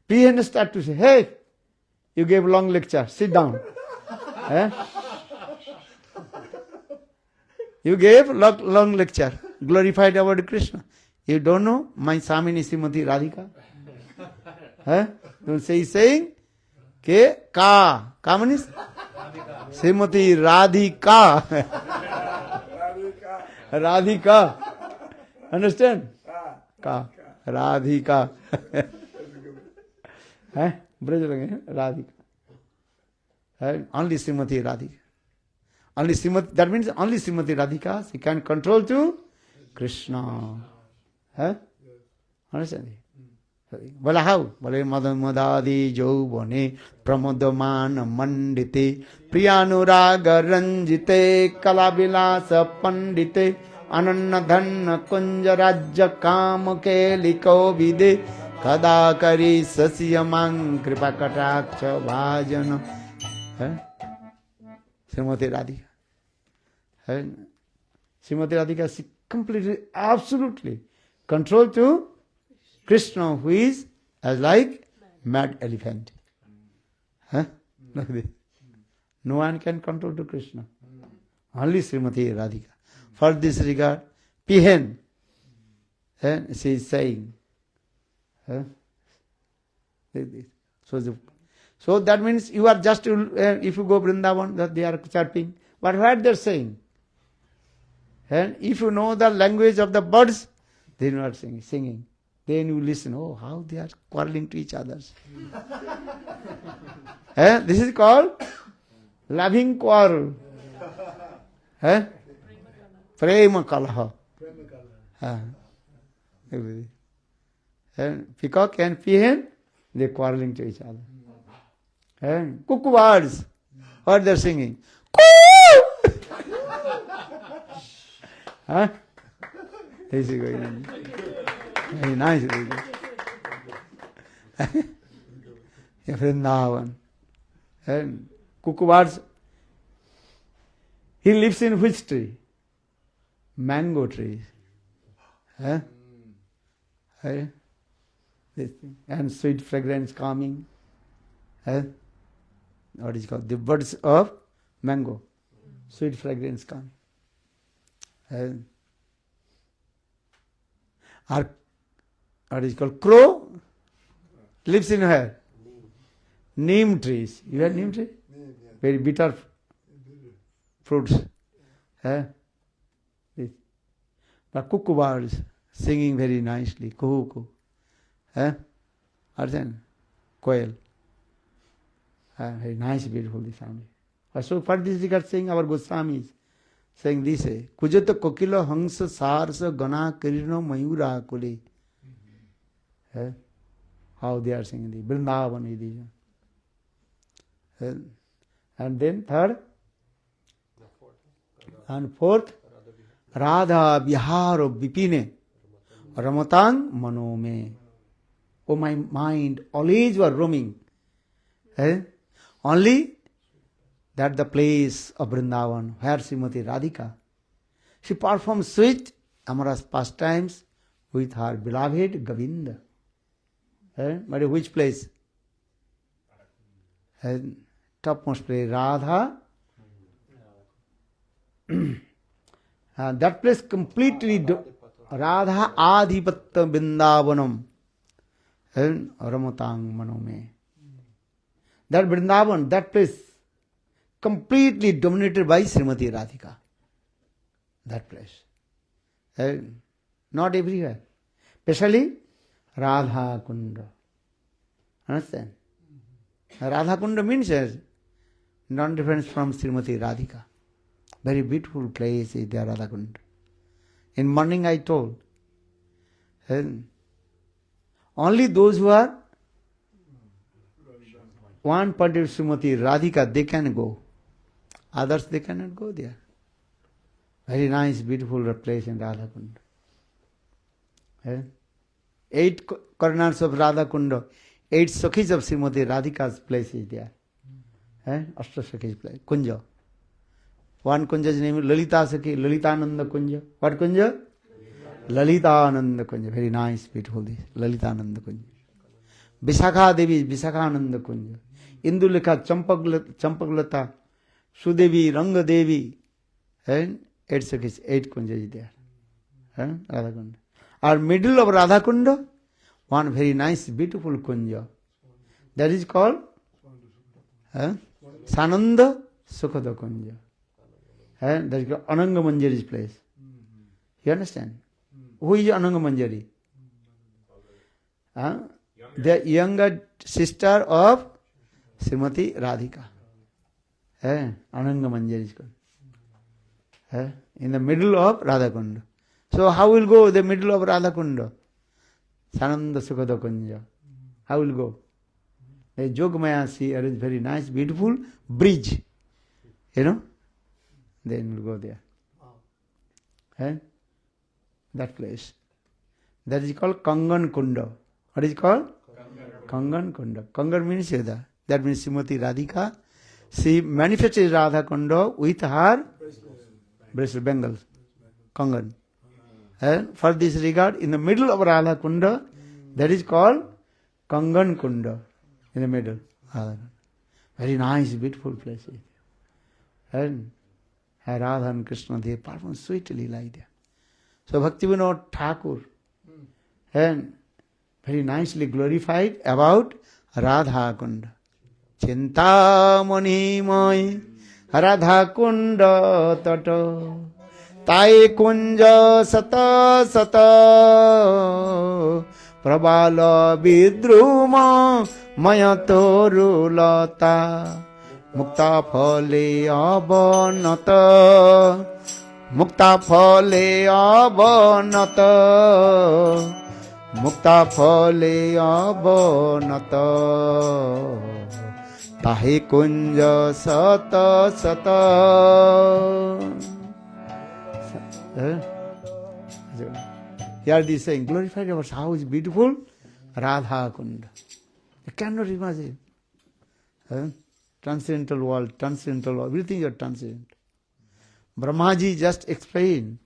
Peahen start to say, hey, you gave long lecture, sit down. You gave long lecture, glorified about Krishna. You don't know my Samini Srimati Radhika? Don't say, he's saying, Ke ka. Ka means? Srimati Radhika. Radhika. Understand? Ka. Radhika. Radhika. Only Srimati Radhika. Only Srimati, that means only Srimati Radhika, she can control to Krishna. Understand? Well, how? Well, Madadi Jovane Pramodamana Mandite Priyanuraga Ranjite Kalabilasa Pandite Ananadhanna Kunjarajya Kamake Liko Vide Kadakari Sasiyamang Kripakataksha Bhajana. Srimati Radhika. Srimati Radhika is completely, absolutely control to Krishna, who is as like mad elephant. Like this. No one can control to Krishna. Only Srimati Radhika. For this regard, peahen, she is saying. So that means you are just, if you go Vrindavan, that they are chirping. But what they are saying? And if you know the language of the birds, they are not singing. Then you listen, oh, how they are quarreling to each other. This is called loving quarrel. Prema kalaha. Peacock and peahen, they are quarreling to each other. Cuckoo birds, what they are singing? Coo! This is going on. Very nice. Vrindavan. And cuckoo birds, he lives in which tree? Mango trees. And sweet fragrance coming. What is called? The birds of mango. Sweet fragrance coming. What is called? Crow lives in where? Neem trees. You have neem tree? Very bitter fruits. But cuckoo birds singing very nicely. Kuhu. Understand? Quail. Very nice, beautiful the sound. So for this regard saying our Goswamis saying this, Kujata Kokila Hangsa Sarsa Gana Kirino Mayura Kuli. How they are singing the Vrindavan edition. And then third and fourth, Radha Viharo Vipine Ramatang mano me. Oh, my mind, always you are roaming. Only that the place of Vrindavan, where Srimati Radhika, she performs sweet, amorous pastimes with her beloved Govinda. But which place? Topmost place, Radha. That place completely, Radha Adhipatta Vrindavanam. Ramatang Manome. That Vrindavan, that place, completely dominated by Srimati Radhika. That place. Not everywhere. Especially Radha Kunda. Understand? Radha Kunda means non-difference from Srimati Radhika. Very beautiful place is there, Radha Kunda. In morning I told, only those who are one point of Srimati Radhika, they can go. Others, they cannot go there. Very nice, beautiful place in Radha Kunda. 8 corners of Radha Kunda, 8 Sakhis of Srimati Radhika's place is there. Ashta Sakhi's place, Kunja. One Kunja's name is Lalita Sakhi, Lalitananda Kunja. What Kunja? Lalitananda Kunja. Very nice, beautiful this. Lalitananda Kunja. Visakha Devi, Visakhananda Kunja. Indulekha, Champaklata, Sudevi, Ranga Devi. 8 Sakhis, 8 Kunja is there. Radha Kunda. Our middle of Radha Kunda, one very nice, beautiful Kunja. That is called Sananda Sukhada Kunja. That is called Ananga Manjari's place. You understand? Who is Ananga Manjari? The younger sister of Srimati Radhika. Ananga Manjari is called. In the middle of Radha Kunda. So how will go the middle of Radha Kunda? Sananda Sukhada Kunja. How will go? The Jogamaya sea arranged very nice, beautiful bridge. Then we'll go there. That place. That is called Kangan Kunda. What is it called? Kangan Kunda. Kangan means Yada. That means Srimati Radhika. She manifested Radha Kunda with her bracelet bangles. Kangan. And for this regard, in the middle of Radha Kunda, that is called Kangan Kunda. In the middle. Very nice, beautiful place. And Radha and Krishna, they perform sweetly like that. So Bhaktivinoda Thakur and very nicely glorified about Radha Kunda. Chintamani Mai Radha Kunda Tato Tai Kunja Sata Sata Prabala Vidruma Mayatoru Lata Mukta Phale Abanata Mukta Phale Abanata Mukta Phale Abanata Tahi Kunja Sata Sata. Here they saying, glorified about how is beautiful Radha Kunda. You cannot imagine. Transcendental world, everything is transcendent. Brahmaji just explained.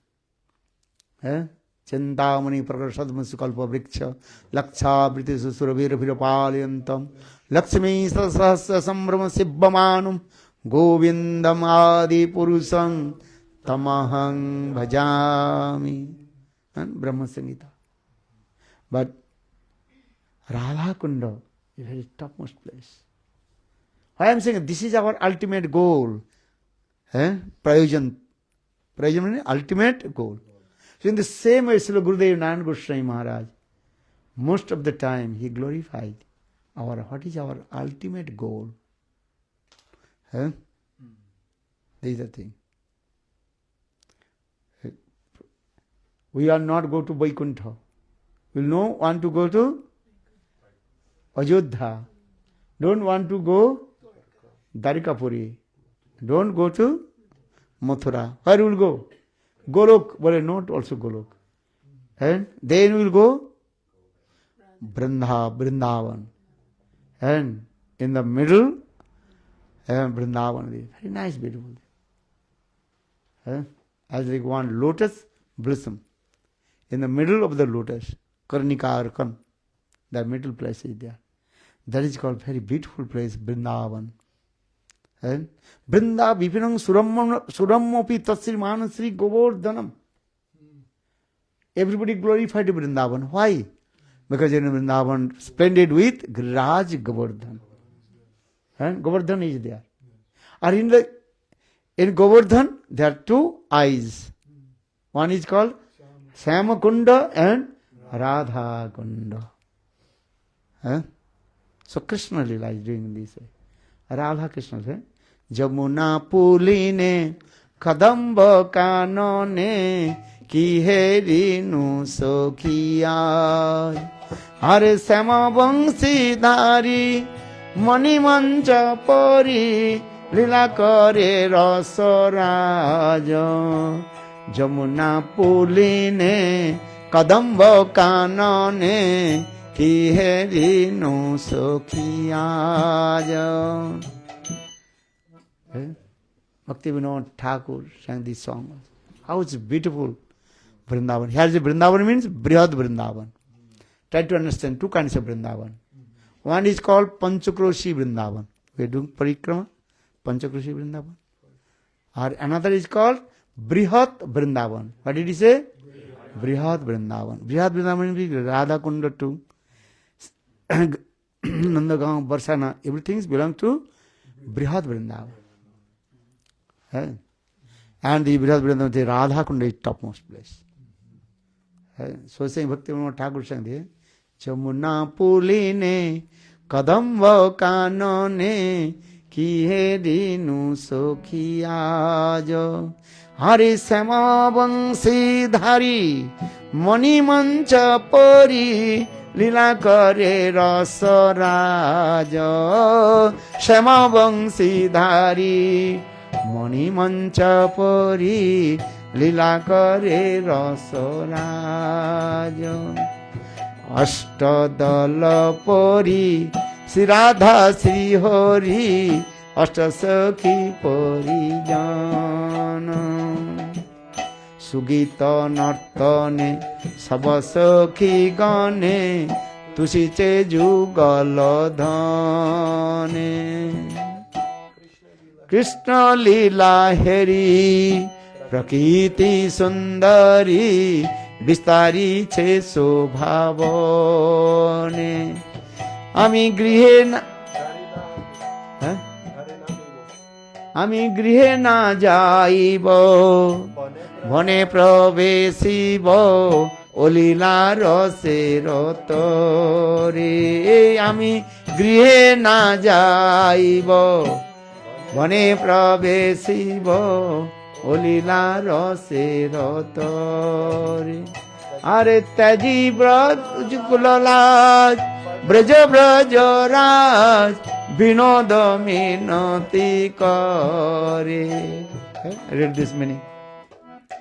Chintamani Prakarashadmasukalpa Vriksha Laksha Briti Suravira Virapalyantam Lakshmi Sasasa Sambrama Sibbhamanum Govindam Adi Purusam Tamahang Bhajami. Brahma Samhita. But Radha Kunda is a very topmost place. I am saying this is our ultimate goal. Prayojan. Prayojan means ultimate goal. So in the same way, Srila Gurudev Narayan Goswami Maharaj, most of the time he glorified what is our ultimate goal. This is the thing. We are not go to Vaikuntha. We don't want to go to Ajodhya. Don't want to go Dwarikapuri. Don't go to Mathura. Where will go? Golok. Well, not also Golok. And then we will go Vrindavan. And in the middle, Vrindavan. Very nice, beautiful. As like one lotus blossom. In the middle of the lotus, Karnika Arkan, the middle place is there. That is called very beautiful place, Vrindavan. And Vrinda Vipinam Surammopi Tatsri Manasri Govardhanam. Everybody glorified Vrindavan. Why? Because in Vrindavan, splendid with Giriraj Govardhan. And Govardhan is there. Or in Govardhan, there are two eyes. One is called Syamakunda and Radha Kunda. So Krishna Lila is doing this way. Radha Krishna says, Jamuna Puline Kadamba Kanone Kiheri Nu Sokhiya Hare Sama Vangsi Dhari Mani Mancha Pori Lila Kare Rasaraja Jamuna Puline Kadamba Kanone Kiheri Nu Sokhiya. Bhakti Vinod Thakur sang this song. How it's beautiful, Vrindavan. Here the Vrindavan means Brihad Vrindavan. Try to understand two kinds of Vrindavan. One is called Panchakroshi Vrindavan. We are doing Parikrama, Panchakroshi Vrindavan. Or another is called Brihad Vrindavan. What did he say? Brihad Vrindavan. Brihad Vrindavan means Radha Kunda too. Nandagaon, Barsana, everything belongs to Brihad Vrindavan. And the Brihad Vrindavan, the Radha Kunda is topmost place. So saying Bhakti Vinod Thakur sang there, Chamuna Puline Kadamba Kanone Kiheri Nu Sokhiya Hare Sama Vangsi Dhari Mani Mancha Pori Lila Kare Rasaraja Shama Vangsi Dhari Mani Mancha Pori Lila Kare Rasaraja Ashtadala Pori Sri Radha Sri Hori Ashtasakhi Pori Jana Sugita Nartane Sabasakhi Gane Tusiche Jugaladhane Krishna Lila Heri Prakriti Sundari Bistari Che Sobhavane Ami Grihe na Ami Grihe na Jaibo Bhane Pravesibo Olila Rose Rotore Ami Grihe na Jaibo Bhane Pravesibo Olila Rose Rotore Are Taji Braj Kulalaj Braja Braja Raj Vinoda Minati Kare. Read this meaning.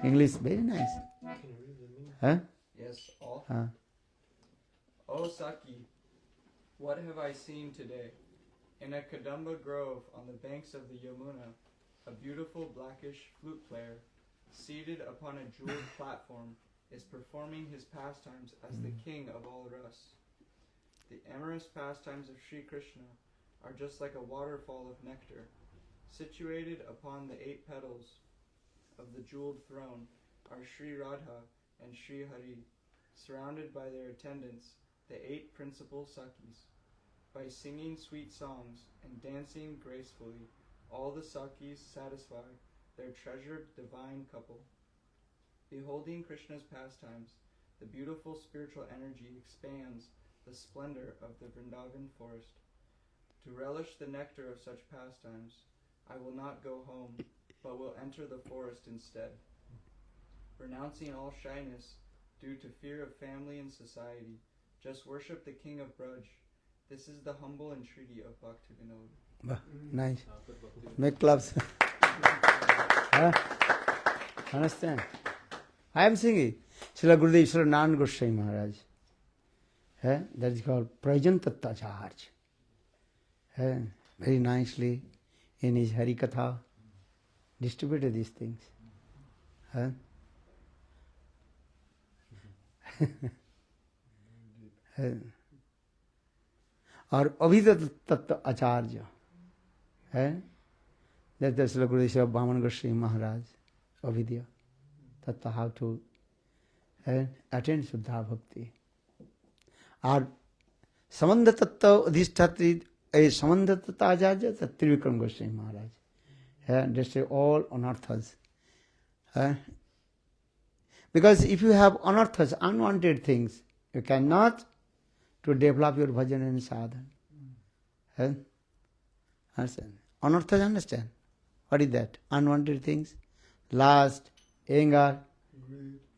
English very nice. Huh? Yes, all. O Saki, what have I seen today? In a Kadamba grove on the banks of the Yamuna, a beautiful blackish flute player, seated upon a jeweled platform, is performing his pastimes as the king of all Ras. The amorous pastimes of Sri Krishna are just like a waterfall of nectar. Situated upon the 8 petals of the jeweled throne are Sri Radha and Sri Hari, surrounded by their attendants, the 8 principal Sakis. By singing sweet songs and dancing gracefully, all the Sakis satisfy their treasured divine couple. Beholding Krishna's pastimes, the beautiful spiritual energy expands the splendor of the Vrindavan forest. To relish the nectar of such pastimes, I will not go home, but will enter the forest instead. Renouncing all shyness due to fear of family and society, just worship the king of Braj. This is the humble entreaty of Bhakti Vinod. Nice. Make clubs. Huh? Understand? I am singing. Srila Gurudev Srila Narayan Goswami Maharaj. That is called Prajan Tattacharya. Very nicely in his Harikatha distributed these things. Or Avidya Tattva Acharya. That is Srila Gurudev Srila Bhaman Goswami Maharaj. Avidya Tattva, how to attain Suddha Bhakti. Or Samandha Tattva Adhishtatri, Samandha Tattva Acharya, Trivikram Goswami Maharaj. They say all anarthas. Because if you have anarthas, unwanted things, you cannot to develop your bhajan and sadhana. Understand? Anarthas, understand? What is that? Unwanted things. Lust, anger,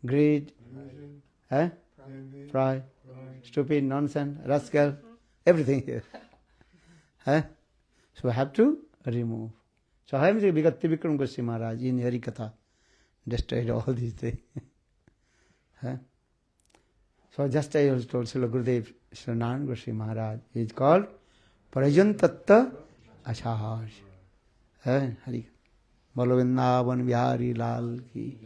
greed, pride, stupid, nonsense, rascal, everything here. So we have to remove. So I am saying because Trivikram Goswami Maharaj in Harikatha destroyed all these things. So just I also told Srila Gurudev Srila Narayan Goswami Maharaj is called Prajan Tattva Acharya. Hari. Bolo Vrindavan Vihari Lal ki.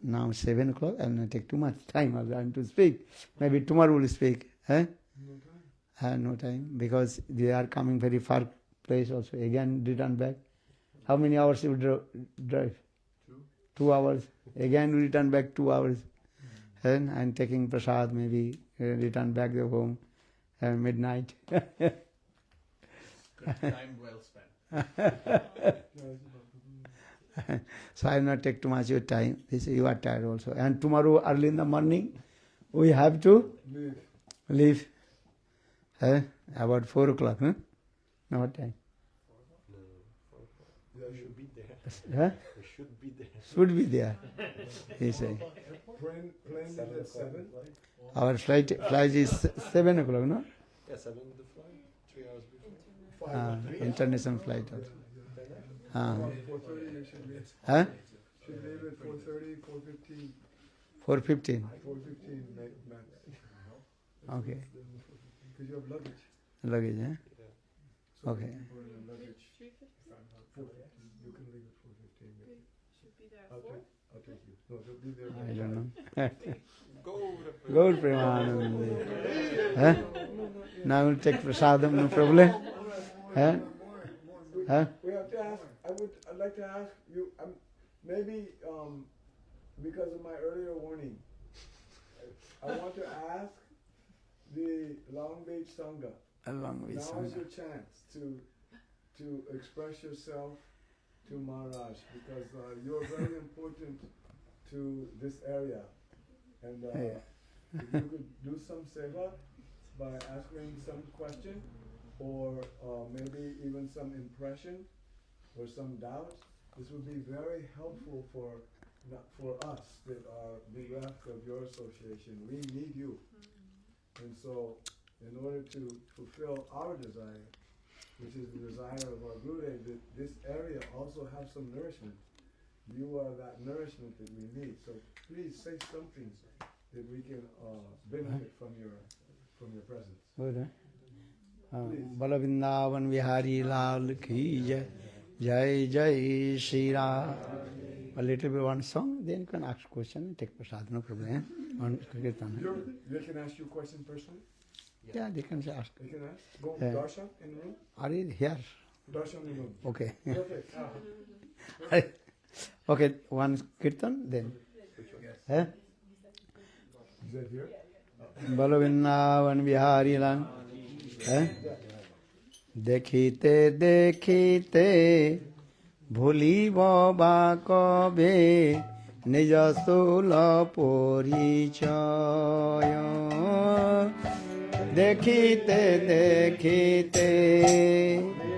Now 7 o'clock, I will not take too much time. I want to speak. Maybe tomorrow we'll speak. No time, because they are coming very far place also. Again return back. How many hours you drive? 2 hours. Again we return back 2 hours. And taking prasad, maybe return back to home midnight. Time well spent. So I will not take too much of your time. You are tired also. And tomorrow early in the morning, we have to leave. About 4 o'clock. No, what time? Yeah, should be there. We should be there. Should be there. He said. Plane is at 7. Our flight is 7 o'clock, no? Yeah, 7 is the flight. 3 hours before. International flight also. 4:30 you should leave. Should leave at 4:30, 4:15. 4:15. 4:15 max. Okay. Because you have luggage. Luggage, So Okay. people in the luggage. 4:15. You can leave at 4:15. Should be there. I'll take you. No, they'll be there. I don't know. Go Gaur Premanand. Now we'll take prasadam, no problem. We have to ask. I'd like to ask you. Maybe because of my earlier warning, I want to ask the Long Beach Sangha. Along with Now is Sangha. your chance to express yourself to Maharaj, because you're very important to this area, and if you could do some seva by asking some question, or maybe even some impression or some doubt, this would be very helpful for us that are bereft of your association. We need you. And so, in order to fulfill our desire, which is the desire of our Gurudev, that this area also have some nourishment. You are that nourishment that we need. So please say something that we can benefit from your presence. Good, Bala Vrindavan Vihari Lal ki jai. Jai Jai Shri Ram. A little bit one song, then you can ask question and take prasad, no problem. One kirtan. They can ask you a question personally? Yeah, they can ask. They can ask? Go Yeah. Darshan in the room? Are you here? Darshan in the room. Okay. Perfect. Okay, one kirtan, then. Is that here? Bala Vrindavan Vihari Lal. দেখিতে দেখিতে ভুলিব বা কবে নিজ স্থূল পরিচয় দেখিতে দেখিতে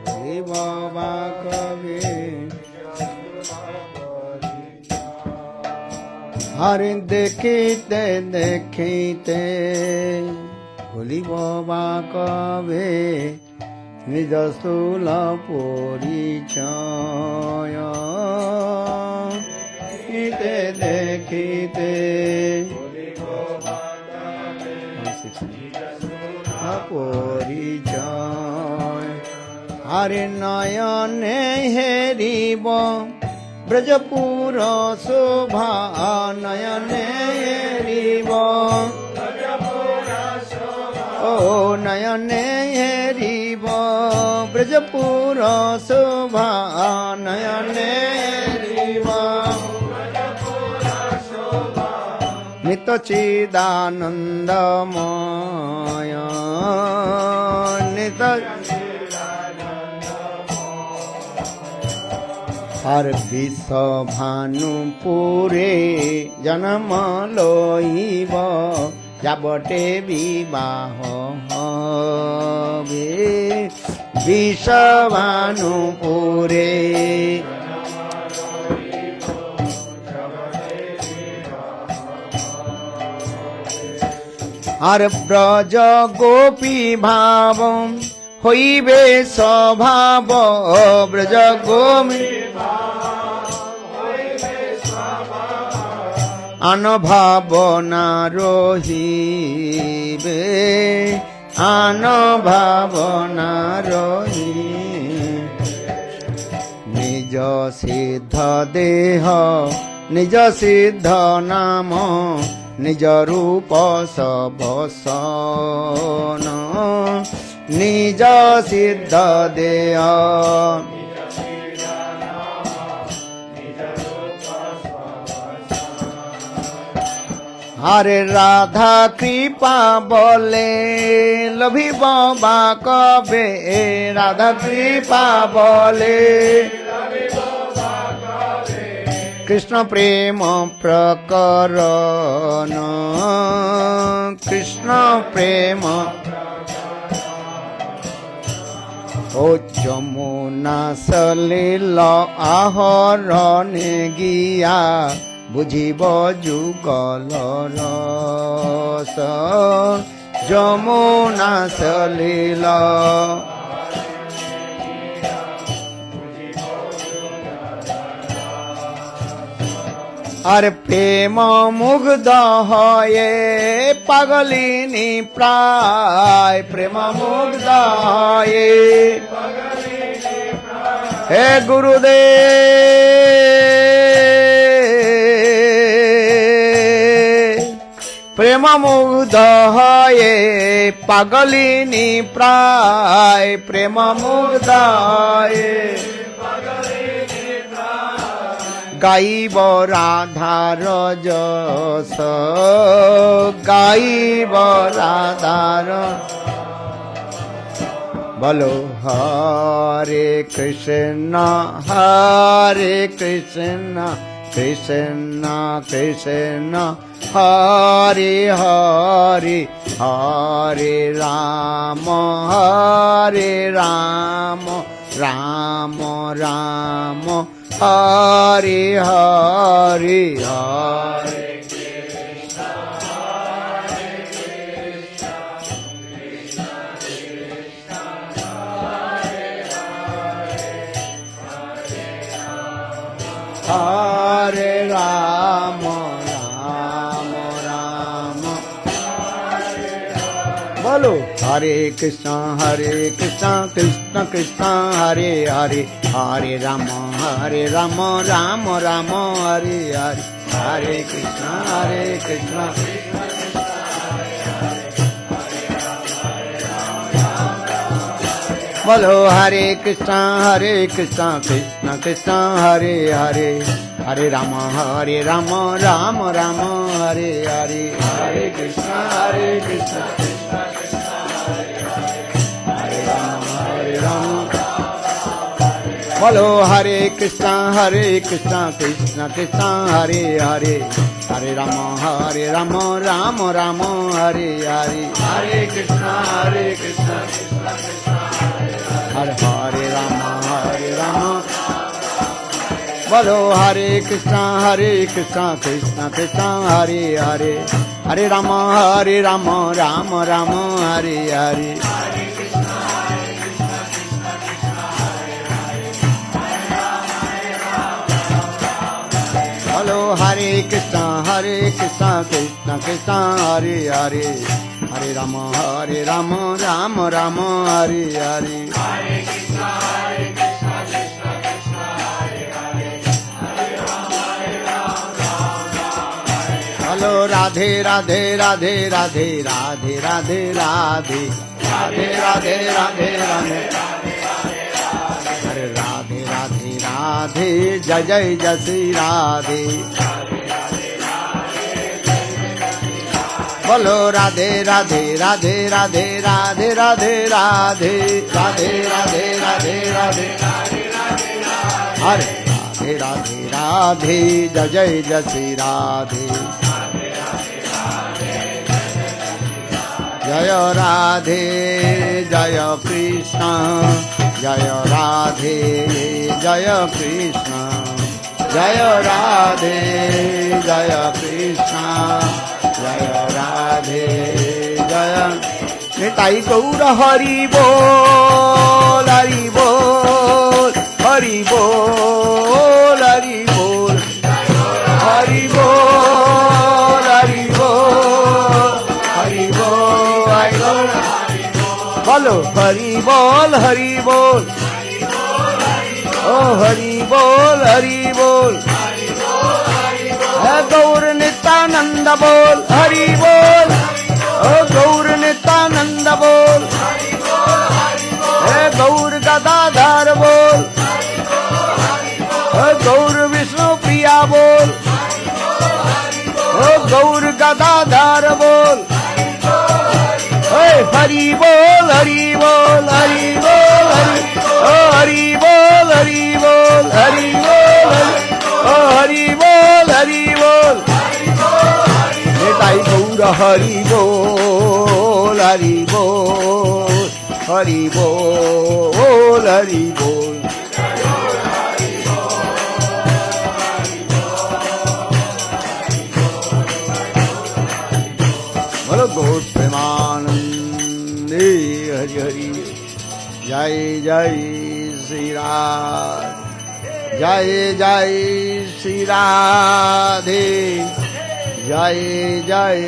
ভুলিব বা কবে আরে দেখিতে দেখিতে ভুলিব বা কবে নিজ স্থূল পরিচয় দেখিতে দেখিতে পরিচয় আরে নয়নে হেরিব ব্রজপুর শোভা নয়নে হেরিব ও নয়নে হেরিব ব্রজপুর শোভা নয়নে হেরিব নিত চিদানন্দময় নিত আর বিশ্ব ভানুপুরে জন্ম লইব যাবটে বিবাহ হবে বিশ্ব ভানুপুরে আর ব্রজ গোপী ভাব হইবে স্বভাব ব্রজ গোপী আনভাবনা রহিবে আনভাবনা রহি নিজ সিদ্ধ দেহ নিজ সিদ্ধ নাম নিজ রূপ সবসন নিজ সিদ্ধ দেহ আরে রাধা কৃপা বলে লভিব বা কবে রাধা কৃপা বলে কৃষ্ণ প্রেম প্রকরণ কৃষ্ণ প্রেম ও যমুনা সলিল আহরণে গিয়া বুঝিব যুগল রস যমুনা সলিল আর প্রেম মুগ্ধ হয়ে পাগলিনী প্রায় প্রেম মুগ্ধ হয়ে হে গুরুদেব প্রেম মুগ্ধ হয়ে পাগলিনী প্রায় প্রেম মুগ্ধ হয়ে গাইব রাধার যশ গাইব রাধার বলো হরে কৃষ্ণ কৃষ্ণ কৃষ্ণ হরে হরে হরে রাম রাম রাম হরে হরে হরে হরে রাম রাম রাম বলো হরে কৃষ্ণ কৃষ্ণ কৃষ্ণ হরে হরে হরে রাম রাম রাম হরে হরে হরে কৃষ্ণ বলো হরে কৃষ্ণ কৃষ্ণ কৃষ্ণ হরে হরে হরে রাম রাম রাম হরে হরে হরে কৃষ্ণ হরে রাম বলো হরে কৃষ্ণ কৃষ্ণ কৃষ্ণ হরে হরে হরে রাম রাম রাম হরে হরে হরে কৃষ্ণ হরে হরে রাম বলো হরে কৃষ্ণ কৃষ্ণ কৃষ্ণ হরে হরে হরে রাম রাম রাম হরে হরে বলো Hare Krishna Krishna Krishna Hare Hare Hare Rama Rama Rama Hare Hare Hare Krishna Krishna Krishna Hare Hare Hare Rama Rama Hare Hare Hello Radhe Radhe Radhe Radhe Radhe Radhe Radhe Radhe Radhe Radhe Radhe Hare Radhe Radhe Radhe Jai Jai Jai Shri Radhe Bolo Radhe Radhe Radhe Radhe Radhe Radhe Radhe Radhe Radhe Radhe Radhe Hare Radhe Radhe Radhe Jai Jai Jai Shri Radhe Jaya Radhe Jaya Krishna Jaya Radhe Jaya Krishna Jaya Radhe Jaya Krishna Jaya Radhe Jaya Nitai Gaura Hari Bol Hari Bol Hari Bol Hari Bol Hari Bol Hari Bol Hari Bol Hari Bol Bolo Hari Bol Hari Bol Oh Hari Bol Hari Bol Gaur Nityananda Bol Hari Bol Oh Gaur Nityananda Bol Gaur Gadadhar Bol Gaur Vishnu Priya Bol Oh Gaur Gadadhar Bol Hari Bol Hari Bol Hari Bol Hari Oh Hari Bol Hari Bol Hari Bol Oh Hari Bol Hari Bol Nitai Gaura Hari Bol Hari Bol Hari Bol Hari Bol Bolo Gaur Premanande Hari Hari Jai Jai Shri Radhe Jai Jai Shri Radhe Jai Jai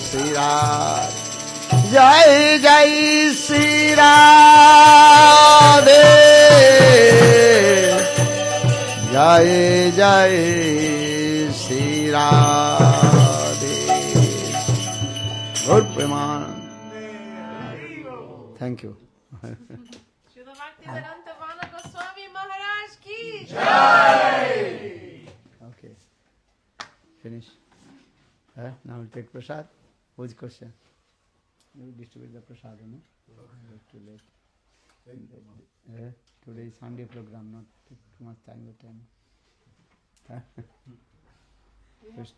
Shri Radhe Jai Jai Shri Radhe Jai Jai Shri Radhe Gaur Premanande Thank you. Srila Bhaktivedanta Vana Goswami Maharaj ki Okay. Finish. Now we'll take prasad. Who's question? You distribute the prasad, no? Too late. Today is Sunday program, not too much time with time. First,